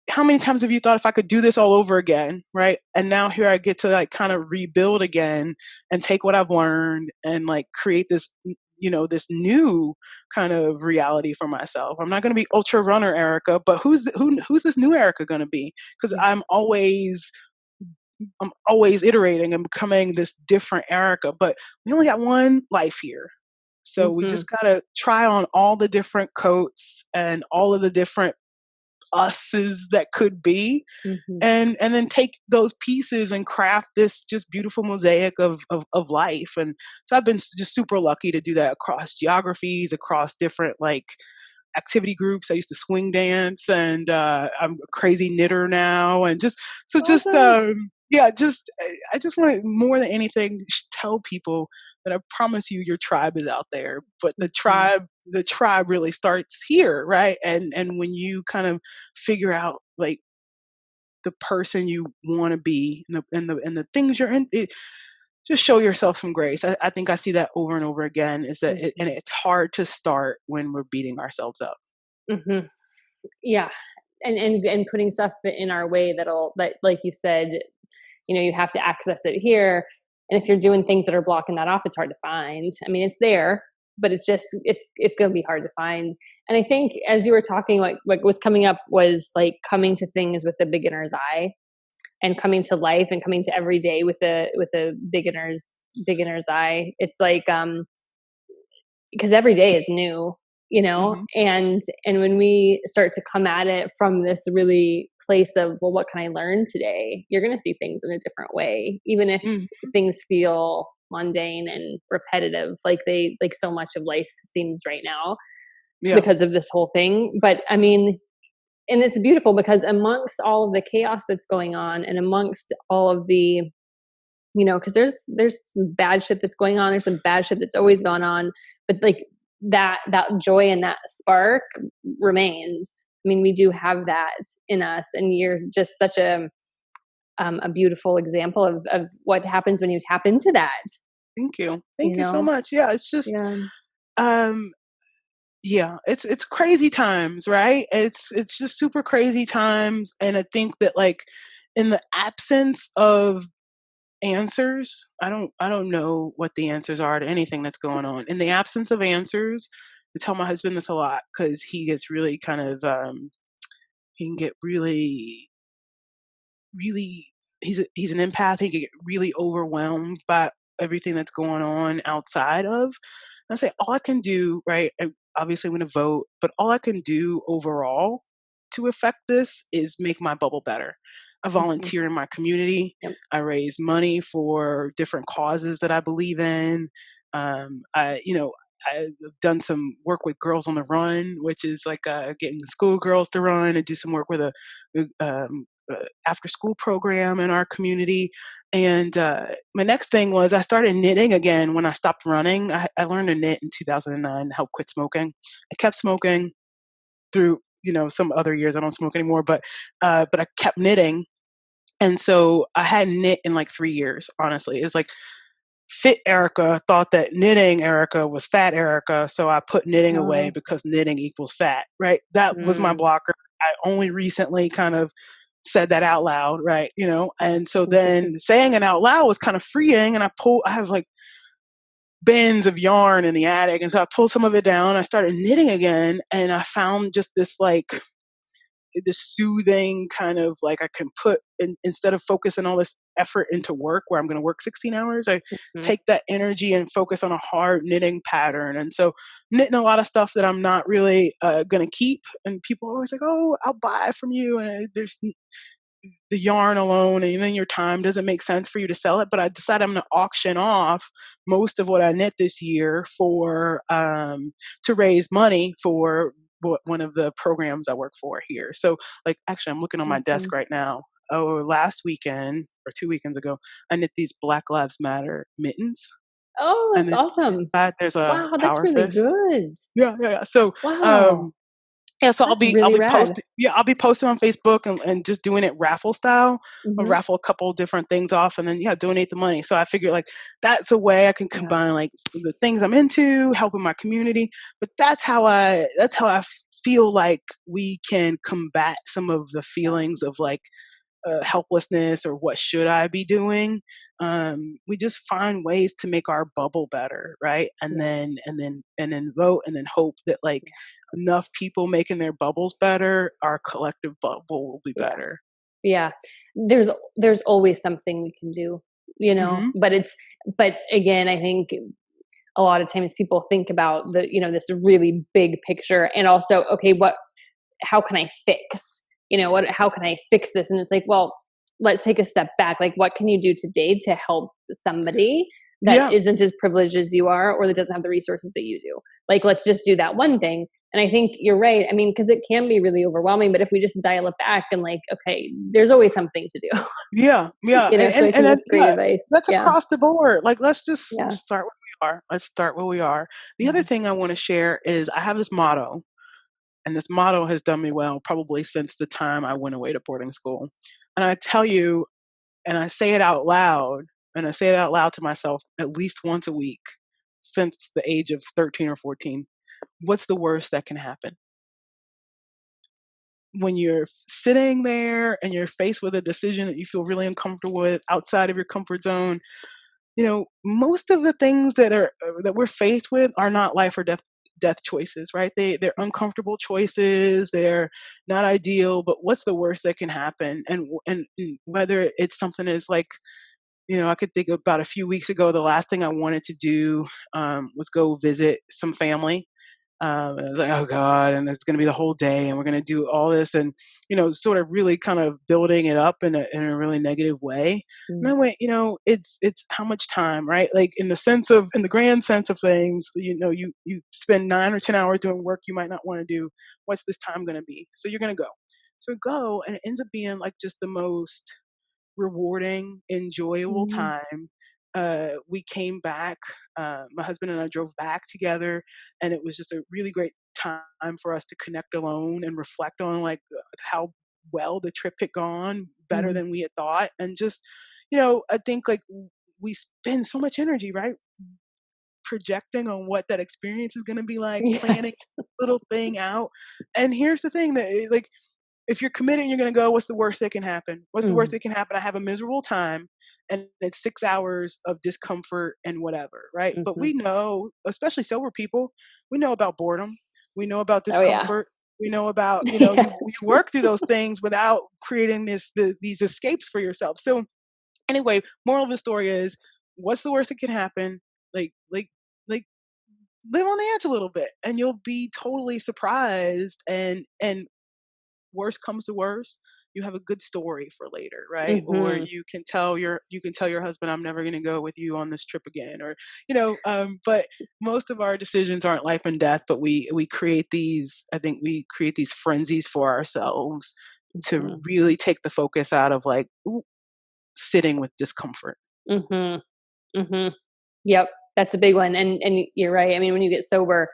How many times have you thought if I could do this all over again, right? And now here I get to like kind of rebuild again and take what I've learned and like create this, this new kind of reality for myself. I'm not going to be ultra runner Erica, but who's this new Erica going to be? Because I'm always iterating and becoming this different Erica. But we only got one life here. So we Mhm. just gotta try on all the different coats and all of the different us's that could be, Mhm. and then take those pieces and craft this just beautiful mosaic of life. And so I've been just super lucky to do that across geographies, across different like activity groups. I used to swing dance, and I'm a crazy knitter now, and just Awesome. yeah, I just want to more than anything tell people that I promise you your tribe is out there, but Mhm. the tribe really starts here, right? And when you kind of figure out like the person you want to be and the things you're in, just show yourself some grace. I think I see that over and over again. Is that and Mhm. it's hard to start when we're beating ourselves up. Mhm. Yeah. And putting stuff in our way that like you said, you have to access it here. And if you're doing things that are blocking that off, it's hard to find. I mean, it's there, but it's going to be hard to find. And I think as you were talking, like what was coming up was like coming to things with a beginner's eye, and coming to life and coming to every day with a beginner's eye. It's like because every day is new, Hmm. and when we start to come at it from this really place of, well, what can I learn today, you're going to see things in a different way, even if Mm, things feel mundane and repetitive, like so much of life seems right now yeah. because of this whole thing. But I mean, and it's beautiful because amongst all of the chaos that's going on, and amongst all of the, because there's some bad shit that's going on, there's some bad shit that's always gone on, but like that joy and that spark remains. I mean, we do have that in us, and you're just such a beautiful example of what happens when you tap into that. Thank you. You Thank you so know, much. Yeah, it's just yeah. um yeah, it's crazy times, right? It's just super crazy times, and I think that like in the absence of answers, I don't know what the answers are to anything that's going on. In the absence of answers, I tell my husband this a lot cuz he gets really kind of he can get really he's an empath. He can get really overwhelmed by everything that's going on outside of. And I say all I can do, right? Obviously, I'm going to vote, but all I can do overall to affect this is make my bubble better. I Mhm. volunteer in my community. Yep. I raise money for different causes that I believe in. I've done some work with Girls on the Run, which is like getting schoolgirls to run, and do some work with a after school program in our community. And my next thing was I started knitting again when I stopped running. I learned to knit in 2009 to help quit smoking. I kept smoking through some other years. I don't smoke anymore, but I kept knitting. And so I hadn't knit in like 3 years. Honestly, it was like fit Erica thought that knitting Erica was fat Erica, so I put knitting away Oh. because knitting equals fat, right? That was my Mm, blocker. I only recently kind of said that out loud, right? And so interesting. then saying it out loud was kind of freeing, and I have like bins of yarn in the attic, and so I pulled some of it down. I started knitting again, and I found just this soothing kind of like I can put instead of focusing all this effort into work where I'm going to work 16 hours, I Mhm. take that energy and focus on a hard knitting pattern. And so knitting a lot of stuff that I'm not really going to keep. And people are always like, oh, I'll buy from you. And there's the yarn alone and even your time doesn't make sense for you to sell it. But I decided I'm going to auction off most of what I knit this year for to raise money for one of the programs I work for here. So like actually I'm looking on my desk Awesome. right now. last weekend or 2 weekends ago, I knit these Black Lives Matter mittens, Oh, and that's then awesome. inside there's a Wow, that's power really fist. good. Yeah, yeah, yeah. So, Wow, um, yeah, so that's I'll really be rad. posting. Yeah, I'll be posting on Facebook and just doing it raffle style. I'll Hmm. raffle a couple different things off, and then yeah, donate the money. So I figure like that's a way I can Yeah, combine like the things I'm into, helping my community. But that's how I feel like we can combat some of the yeah, feelings of like helplessness or what should I be doing. We just find ways to make our bubble better, right? yeah, And then vote and then hope that like enough people making their bubbles better, our collective bubble will be yeah, better. yeah. There's always something we can do, Hmm. but again, I think a lot of times people think about this really big picture, and also, okay, how can I fix? How can I fix this? And it's like, well, let's take a step back. Like, what can you do today to help somebody that Yeah, isn't as privileged as you are, or that doesn't have the resources that you do? Like, let's just do that one thing. And I think you're right. I mean, because it can be really overwhelming, but if we just dial it back and like, okay, there's always something to do. yeah, yeah, So I think that's great yeah, advice. that's Yeah. across the board. Like, let's just Yeah. start where we are. Let's start where we are. The other Yeah. thing I want to share is I have this motto, and this motto has done me well probably since the time I went away to boarding school. And I tell you, and I say it out loud, and I say it out loud to myself at least once a week since the age of 13 or 14. What's the worst that can happen? When you're sitting there and you're faced with a decision that you feel really uncomfortable with outside of your comfort zone, most of the things that we're faced with are not life or death choices, right? They're uncomfortable choices. They're not ideal, but what's the worst that can happen? And whether it's something as like, I could think about a few weeks ago, the last thing I wanted to do was go visit some family. And I was like, oh God, and it's going to be the whole day, and we're going to do all this, and sort of really kind of building it up in a really negative way. And I Mm. went, it's how much time, right? Like in the grand sense of things, you spend 9 or 10 hours doing work you might not want to do. What's this time going to be? So you're going to go. So go, and it ends up being like just the most rewarding, enjoyable Mm. time. We came back. My husband and I drove back together, and it was just a really great time for us to connect alone and reflect on like how well the trip had gone, better Mm. than we had thought, and just I think like we spend so much energy, right? Projecting on what that experience is going to be like, planning Yes. little thing out. And here's the thing that like if you're committed and you're going to go, what's the worst that can happen? What's the worst Mm. that can happen? I have a miserable time and it's 6 hours of discomfort and whatever, right? But Hmm. we know, especially sober people, we know about boredom. We know about Oh yeah. discomfort. We know about, you Yes. work through those things without creating these escapes for yourself. So anyway, moral of the story is what's the worst that can happen? Like, live on the edge a little bit and you'll be totally surprised and worst comes to worst, you have a good story for later, right? Or Hmm. you can tell your husband, I'm never going to go with you on this trip again, or but most of our decisions aren't life and death, but we create these. I think we create these frenzies for ourselves to Hmm. really take the focus out of like sitting with discomfort. Hmm. Hmm. Yep, that's a big one, and you're right. I mean, when you get sober,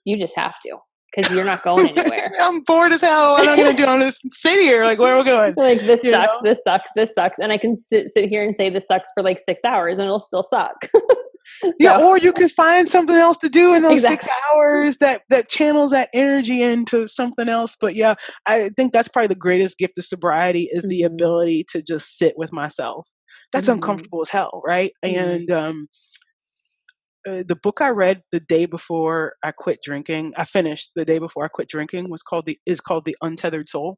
you just have to, because you're not going anywhere. I'm bored as hell. What am I going to do? I'm going to sit here. Like, where are we going? Like, this You sucks, know? this sucks, this sucks, and I can sit here and say this sucks for like 6 hours, and it'll still suck. Yeah, So or you could find something else to do in those six exactly. hours that channels that energy into something else. But yeah, I think that's probably the greatest gift of sobriety is the Hmm. ability to just sit with myself. That's Hmm. uncomfortable as hell, right? Hmm. And the book I read the day before I quit drinking, I finished the day before I quit drinking, is called The Untethered Soul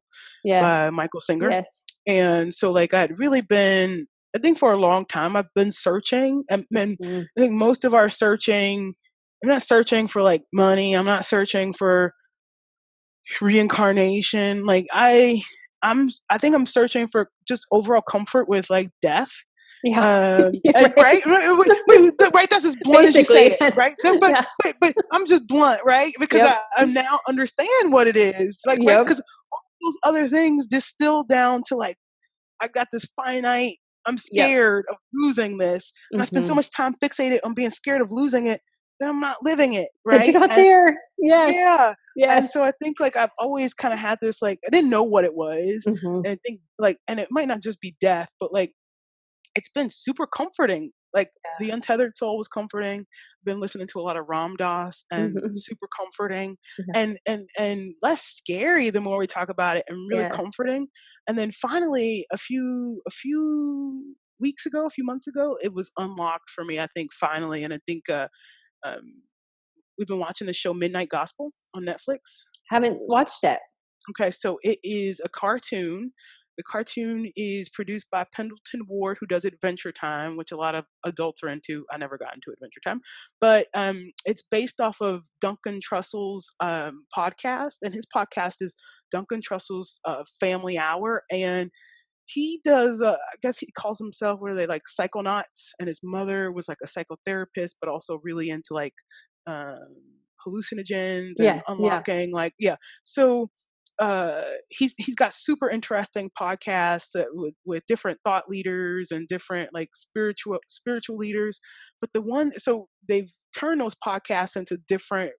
by Yes. Michael Singer. Yes. And so like I had really been, I think for a long time I've been searching, and Hmm. I think most of our searching, I'm not searching for like money, I'm not searching for reincarnation. Like I think I'm searching for just overall comfort with like death. Yeah. And Right. right, right. That's as blunt as you say Basically, it, that's, right? No, But yeah. but I'm just blunt, right? Because Yep. I now understand what it is, like, right? Yep. Because those other things distill down to like, I got this finite, I'm Yep. scared of losing this. And I spend so Mhm. much time fixated on being scared of losing it that I'm not living it, That you're right? not And there. Yes. yeah. Yes. And so I think like I've always kind of had this like I didn't know what it was. Mhm. And I think like and it might not just be death, but like it's been super comforting. Like the Yeah. Untethered Soul was comforting. Been listening to a lot of Ram Dass and Mhm. super comforting Yeah. and less scary the more we talk about it and really Yes. comforting. And then finally a few weeks ago, a few months ago, it was unlocked for me, I think finally. And I think um we've been watching the show Midnight Gospel on Netflix. Haven't watched it. Okay, so it is a cartoon. The cartoon is produced by Pendleton Ward, who does Adventure Time, which a lot of adults are into. I never got into Adventure Time, but it's based off of Duncan Trussell's podcast, and his podcast is Duncan Trussell's Family Hour, and he does. I guess he calls himself what are they like psychonauts, and his mother was like a psychotherapist, but also really into like um, hallucinogens and Yes. Yeah. unlocking like yeah. So he's got super interesting podcasts with different thought leaders and different like spiritual leaders. But the one so they've turned those podcasts into different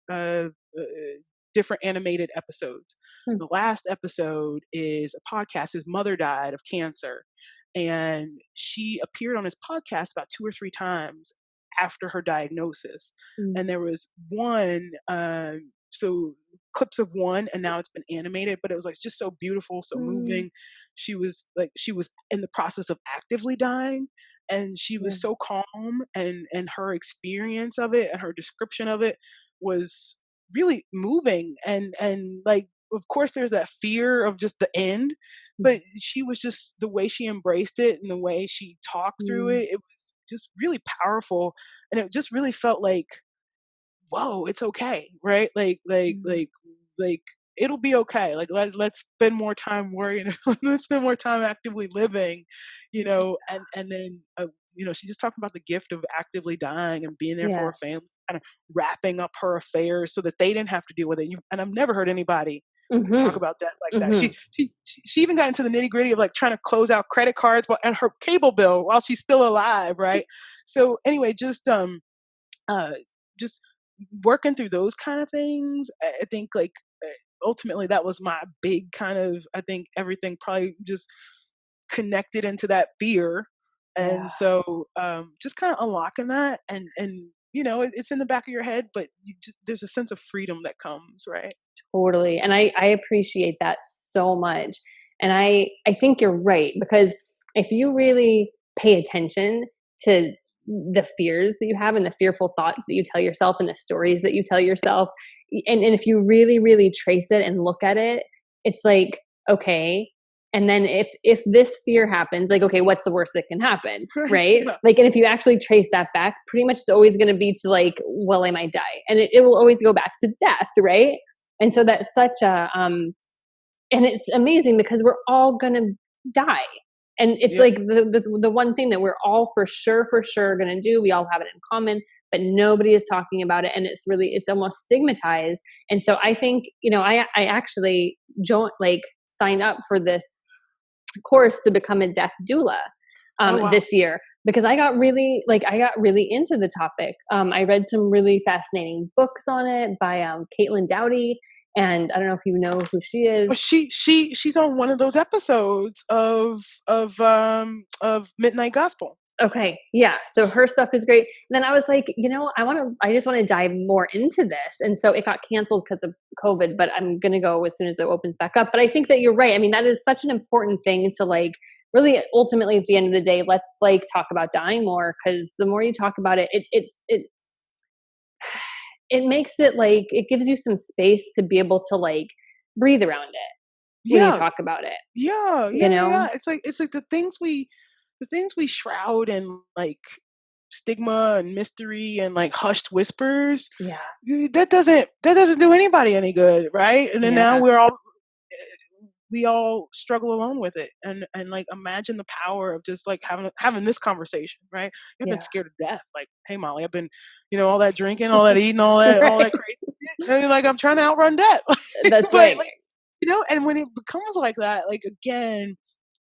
animated episodes. Hmm. The last episode is a podcast. His mother died of cancer, and she appeared on his podcast about 2 or 3 times after her diagnosis. Mm. And there was one, so clips of one, and now it's been animated, but it was like just so beautiful, so Mm. moving. She was in the process of actively dying, and she Yeah. was so calm, and her experience of it and her description of it was really moving and like of course there's that fear of just the end, but she was just the way she embraced it and the way she talked through Mm. it, it was just really powerful. And it just really felt like whoa, it's okay, right? Mm. Like it'll be okay. Like let's spend more time worrying. Let's spend more time actively living, and then she's just talking about the gift of actively dying and being there for her Yes. family, kind of wrapping up her affairs so that they didn't have to deal with it. And I've never heard anybody talk Mhm. about that like that. Mhm. She even got into the nitty gritty of like trying to close out credit cards and her cable bill while she's still alive, right? So anyway, uh, just working through those kind of things, I think like ultimately that was my big kind of, I think everything probably just connected into that fear. And Yeah. so just kind of unlocking that and it's in the back of your head, but there's a sense of freedom that comes, right? Totally. And I appreciate that so much. And I think you're right, because if you really pay attention to the fears that you have and the fearful thoughts that you tell yourself and the stories that you tell yourself, and if you really, really trace it and look at it, it's like, okay. And then if this fear happens, like, okay, what's the worst that can happen? Right. Right. Yeah. Like, and if you actually trace that back, pretty much it's always going to be to like, well, I might die. And it will always go back to death. Right. And so that's such a and it's amazing because we're all gonna die. And it's Yeah. like the one thing that we're all for sure gonna do. We all have it in common, but nobody is talking about it, and it's almost stigmatized. And so I think, I actually signed up for this course to become a death doula Oh wow. this year, because I got really into the topic. I read some really fascinating books on it by Caitlin Doughty, and I don't know if you know who she Well, is. she's on one of those episodes of Midnight Gospel. Okay, yeah. So her stuff is great. And then I was like, I just want to dive more into this. And so it got canceled because of COVID, but I'm gonna go as soon as it opens back up. But I think that you're right. I mean, that is such an important thing to like really ultimately at the end of the day, let's like talk about dying more, because the more you talk about it, it makes it like it gives you some space to be able to like breathe around it when you Yeah, talk about it, yeah, you yeah, yeah, know? yeah. It's like the things we shroud in like stigma and mystery and like hushed whispers. Yeah. That doesn't do anybody any good, right? And then now Yeah. we all struggle alone with it, and like imagine the power of just like having this conversation, right? You've been Yeah. scared to death, like, hey Molly, I've been all that drinking, all that eating, all that Right. crazy shit, and like I'm trying to outrun death. That's But right. like And when it becomes like that, like again,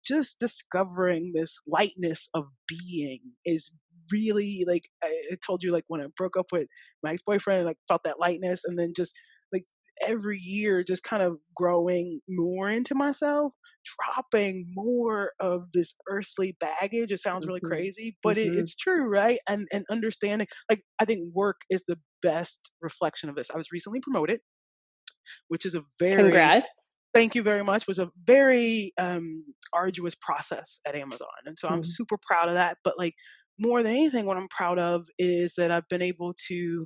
just discovering this lightness of being is really like I told you, like when I broke up with my ex-boyfriend, like felt that lightness, and then just like every year just kind of growing more into myself, dropping more of this earthly baggage. It sounds really Mhm. crazy, but Mhm. it's true, right? And understanding, like I think work is the best reflection of this. I was recently promoted, which is a very Congrats. thank you very much, was a very arduous process at Amazon. And so I'm Mhm. super proud of that. But like more than anything, what I'm proud of is that I've been able to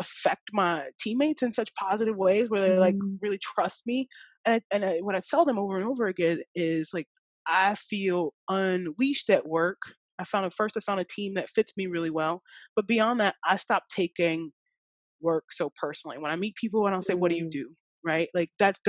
affect my teammates in such positive ways where they like Mm. really trust me. What I tell them over and over again is like, I feel unleashed at work. I found a team that fits me really well. But beyond that, I stopped taking work so personally. When I meet people, I don't say, "What do you Mm. do?" Right? Like that's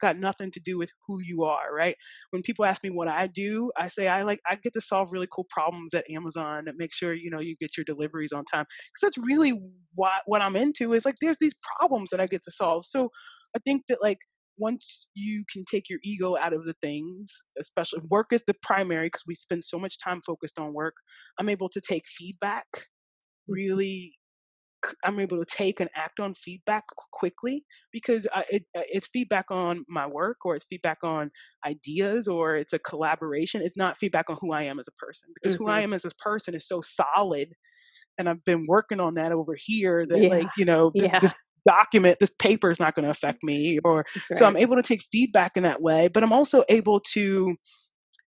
got nothing to do with who you are, right? When people ask me what I do, I say I get to solve really cool problems at Amazon that make sure you get your deliveries on time. Because that's really what I'm into is like there's these problems that I get to solve. So I think that like once you can take your ego out of the things, especially work is the primary because we spend so much time focused on work, I'm able to take feedback really I'm able to take and act on feedback quickly because it's feedback on my work or it's feedback on ideas or it's a collaboration. It's not feedback on who I am as a person because who I Mhm. am as a person is so solid, and I've been working on that over here that Yeah. like Yeah. this document, this paper is not going to affect me, or That's so I'm right. able to take feedback in that way. But I'm also able to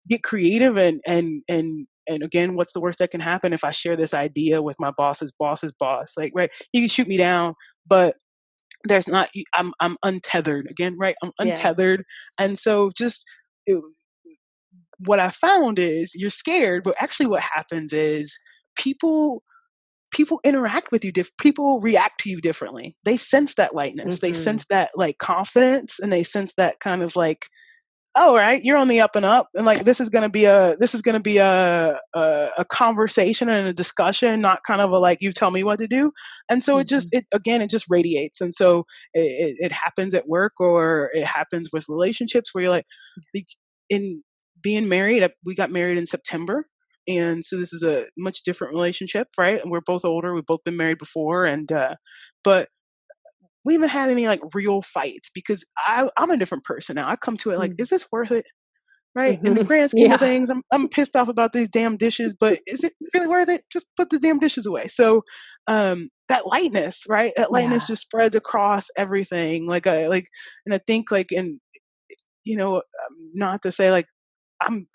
get creative and again, what's the worst that can happen if I share this idea with my boss's boss? Like, right, he can shoot me down, but there's not. I'm untethered again, right? I'm Yeah. untethered, and so just it, what I found is you're scared, but actually, what happens is people people interact with you people react to you differently. They sense that lightness, they Mhm. sense that like confidence, and they sense that kind of like, oh, right, you're on the up and up, and like this is gonna be a conversation and a discussion, not kind of a like you tell me what to do. And so Mhm. it just radiates. And so it happens at work or it happens with relationships where you're like in being married. We got married in September, and so this is a much different relationship, right? And we're both older. We've both been married before, and but we haven't had any like real fights because I'm a different person now. I come to it like, Mhm. is this worth it? Right? In the Mhm. grand scheme of Yeah. things, I'm pissed off about these damn dishes, but is it really worth it? Just put the damn dishes away. So that lightness, right? That lightness Yeah. just spreads across everything. And I think like, and not to say like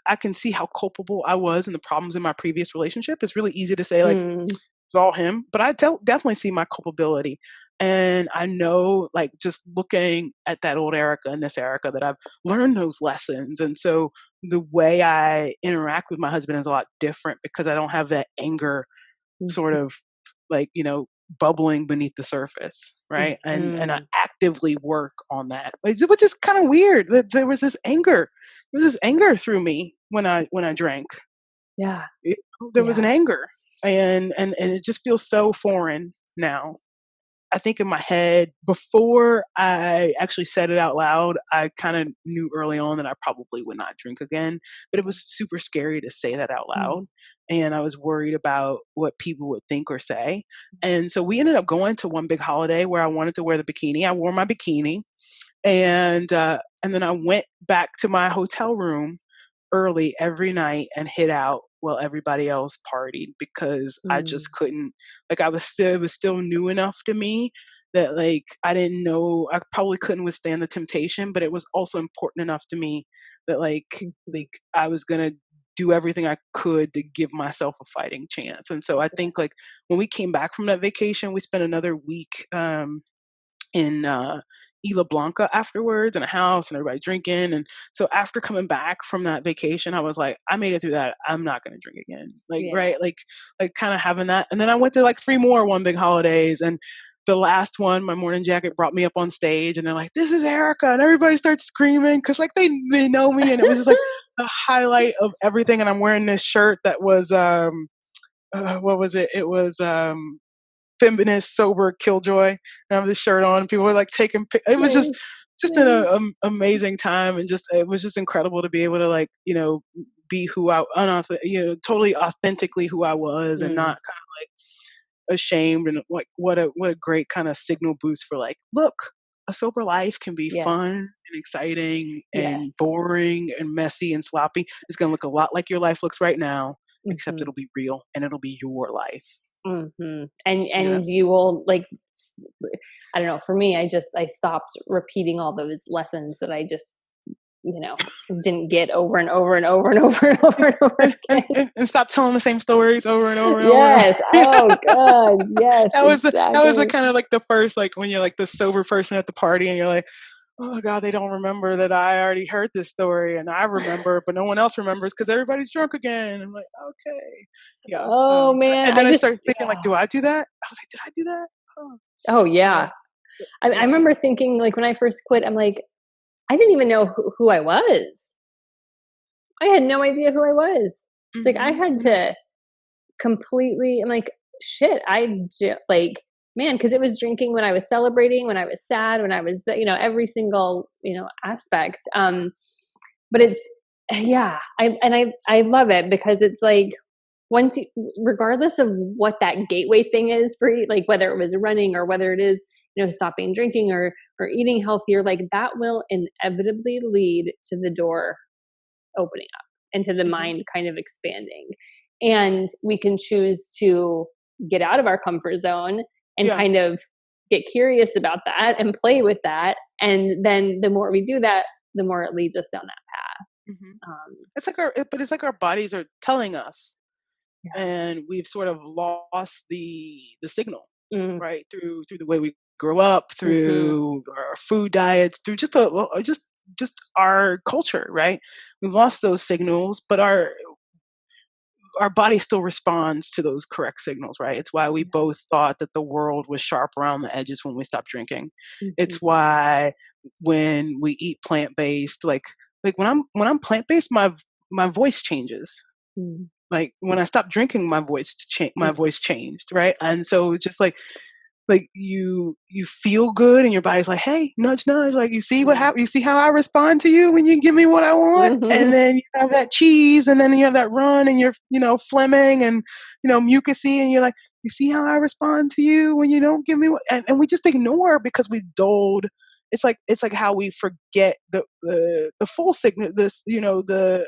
I can see how culpable I was in the problems in my previous relationship. It's really easy to say like Mm. it's all him, but definitely see my culpability. And I know, like, just looking at that old Erica and this Erica, that I've learned those lessons. And so the way I interact with my husband is a lot different because I don't have that anger sort Mhm. of like, bubbling beneath the surface. Right. And I Mhm. actively work on that, which is kind of weird that there was this anger through me when I drank. Yeah. There was an Yeah. anger, and it just feels so foreign now. I think in my head, before I actually said it out loud, I kind of knew early on that I probably would not drink again, but it was super scary to say that out loud, Mm. and I was worried about what people would think or say. And so we ended up going to one big holiday where I wanted to wear the bikini. I wore my bikini, and then I went back to my hotel room early every night and hid out while everybody else partied because I just Mm. couldn't, like, it was still new enough to me that like I didn't know, I probably couldn't withstand the temptation, but it was also important enough to me that Mhm. I was gonna do everything I could to give myself a fighting chance. And so I Yeah. think like when we came back from that vacation, we spent another week in Isla Blanca afterwards in a house and everybody drinking. And so after coming back from that vacation, I was like, I made it through that. I'm not going to drink again. Like, Yeah. right. Like kind of having that. And then I went to like three more one big holidays, and the last one, my morning jacket brought me up on stage and they're like, this is Erica. And everybody starts screaming because like they know me. And it was just like the highlight of everything. And I'm wearing this shirt that was, what was it? It was, feminist, sober, killjoy. And I have this shirt on. And people were like taking. It was just Nice. just an amazing time, and just it was just incredible to be able to like be who totally authentically who I was, and Mm, not kind of like ashamed, and like what a great kind of signal boost for like, look, a sober life can be fun yes. and exciting and Yes. boring and messy and sloppy. It's gonna look a lot like your life looks right now, except Mhm. it'll be real and it'll be your life. Mhm. You know? And you will like I don't know, for me I stopped repeating all those lessons that I just, you know, didn't get over and over and over and over and over and over and, and, again. and and stop telling the same stories over and over and over and over. Yes. Oh god. Yes, That was the exactly. kind of like the first, like when you're like the sober person at the party and you're like, oh god, they don't remember that I already heard this story and I remember, but no one else remembers because everybody's drunk again. I'm like, okay, yeah. Oh man, And then I I started just thinking like, do I do that? I was like, did I do that? Oh, oh yeah, yeah. I yeah. remember thinking like when I first quit, I'm like, I didn't even know who I was. I had no idea who I was. Like I Hmm. had to completely I'm like, shit, like, man, because it was drinking when I was celebrating, when I was sad, when I was, every single, aspect. But it's, yeah, I love it because it's like, once you, regardless of what that gateway thing is for you, like whether it was running or whether it is, stopping drinking or eating healthier, like that will inevitably lead to the door opening up and to the Hmm. mind kind of expanding. And we can choose to get out of our comfort zone and Yeah. kind of get curious about that and play with that. And then the more we do that, the more it leads us down that Hmm. path. But it's like our bodies are telling us, Yeah. and we've sort of lost the signal, Mm, right? Through the way we grow up, hmm. through our food diets, through just our culture, right? We've lost those signals, but our body still responds to those correct signals, right? It's why we Yeah. both thought that the world was sharp around the edges when we stopped drinking. It's Hmm. why when we eat plant-based, like when I'm plant-based, my voice changes. Mm, Like when I stopped drinking, my mm, voice changed, right? And so it's just like you feel good, and your body's like, hey, nudge nudge, like, you see what yeah. happens, you see how I respond to you when you give me what I want. And Hmm. then you have that cheese, and then you have that run, and you're Fleming, and mucusy, and you're like, you see how I respond to you when you don't give me what. And we just ignore because we dulled. It's like how we forget the full signal, this the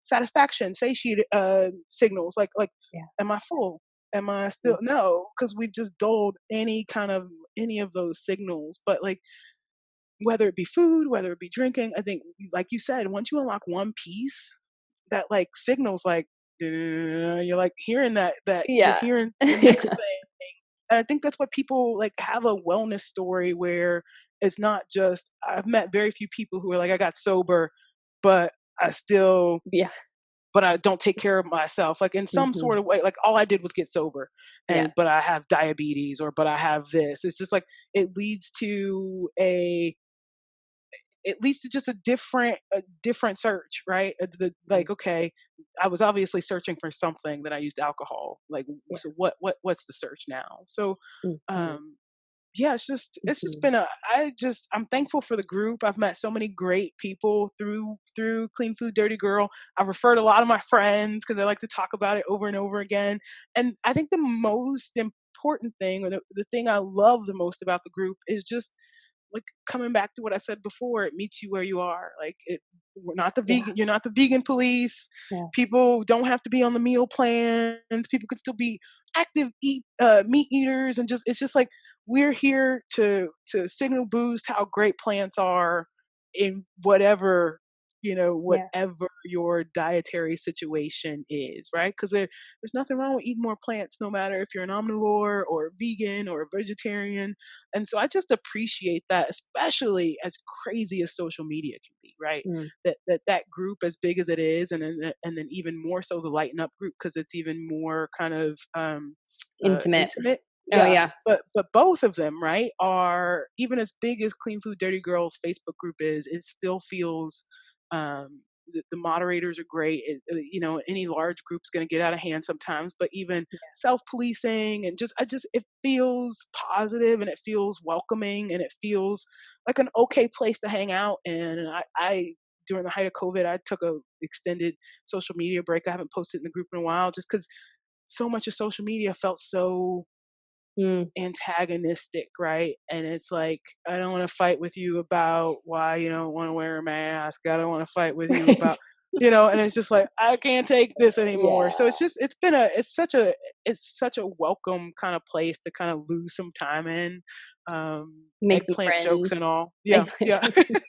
satisfaction, satiated signals, like, Yeah. am I full? Am I Mm, still? No, because we've just dulled any of those signals. But like, whether it be food, whether it be drinking, I think, like you said, once you unlock one piece, that like signals like, you're like hearing that you're yeah. hearing the next thing. And I think that's what people like, have a wellness story where it's not just. I've met very few people who are like, I got sober, but I still Yeah. but I don't take care of myself, like in some Hmm. sort of way. Like, all I did was get sober, Yeah. but I have diabetes, or but I have this. It's just like it leads to a it leads to just a different search, right? Like, okay, I was obviously searching for something that I used alcohol. Like, Yeah. so what's the search now? So, Hmm. um, yeah, it's just Hmm. been I'm thankful for the group. I've met so many great people through Clean Food Dirty Girl. I've referred a lot of my friends because they like to talk about it over and over again. And I think the most important thing, or the thing I love the most about the group, is just like coming back to what I said before. It meets you where you are. Like, we're not the Yeah. vegan. You're not the vegan police. Yeah. People don't have to be on the meal plans. People can still be active meat eaters, and just it's just like, we're here to signal boost how great plants are in Yeah. whatever your dietary situation is, right? Because there's nothing wrong with eating more plants, no matter if you're an omnivore or a vegan or a vegetarian. And so I just appreciate that, especially as crazy as social media can be, right? Mm. That group, as big as it is, and then even more so the Lighten Up group, because it's even more kind of Intimate. intimate. Oh Yeah, yeah. but both of them, right, are even as big as Clean Food Dirty Girls Facebook group is. It still feels the moderators are great. Any large group's going to get out of hand sometimes, but even Yeah. self-policing and it feels positive and it feels welcoming and it feels like an okay place to hang out in. And I during the height of COVID, I took a extended social media break. I haven't posted in the group in a while just because so much of social media felt so Mm. antagonistic, right? And it's like, I don't want to fight with you about why you don't want to wear a mask. I don't want to fight with you Right. about, and it's just like, I can't take this anymore. So Yeah. it's such a welcome kind of place to kind of lose some time in. Make some Eggplant jokes and friends. all. Yeah, Eggplant yeah. jokes.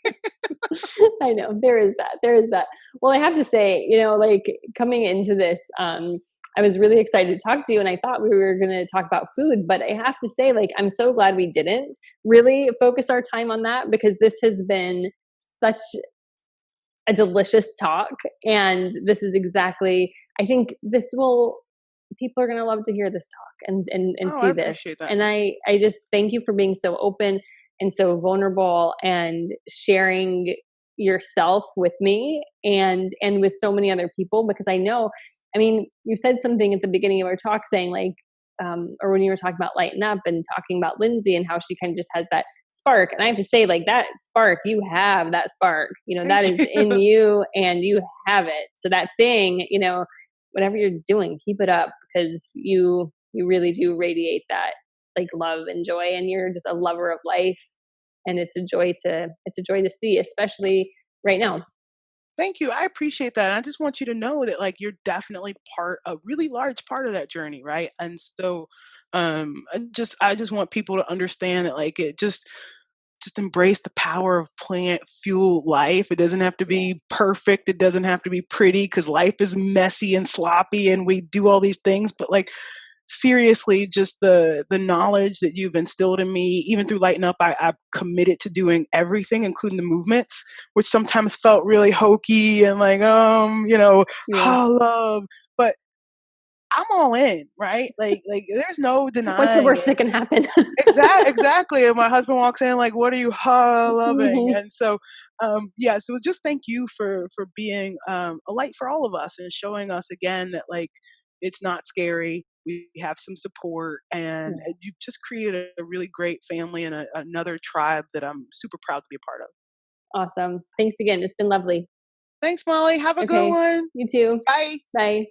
I know there is that. There is that. Well, I have to say, like coming into this, I was really excited to talk to you, and I thought we were going to talk about food, but I have to say, like, I'm so glad we didn't really focus our time on that because this has been such a delicious talk, and this is exactly. I think this will. People are going to love to hear this talk and Oh, I see this. appreciate that. And I just thank you for being so open and so vulnerable and sharing yourself with me and with so many other people because I know, I mean, you said something at the beginning of our talk saying like, or when you were talking about Lighten Up and talking about Lindsay and how she kind of just has that spark. And I have to say, like that spark, you have that spark, that Thank is you. in you and you have it. So that thing, whatever you're doing, keep it up because you really do radiate that like love and joy, and you're just a lover of life, and it's a joy to see, especially right now. Thank you. I appreciate that. I just want you to know that like you're definitely a really large part of that journey, right? And so I just want people to understand that like it just embrace the power of plant fuel life. It doesn't have to Yeah, be perfect. It doesn't have to be pretty because life is messy and sloppy and we do all these things, but like seriously, just the knowledge that you've instilled in me, even through Lighten Up, I've committed to doing everything, including the movements, which sometimes felt really hokey and like, yeah. love. But I'm all in, right? Like there's no What's the denying worst it. that can happen? Exactly. And my husband walks in like, "What are you loving?" Mhm. And so, yeah. So just thank you for being a light for all of us and showing us again that like it's not scary. We have some support, and Yeah. you've just created a really great family and another tribe that I'm super proud to be a part of. Awesome. Thanks again. It's been lovely. Thanks, Molly. Have a good Okay. one. You too. Bye. Bye.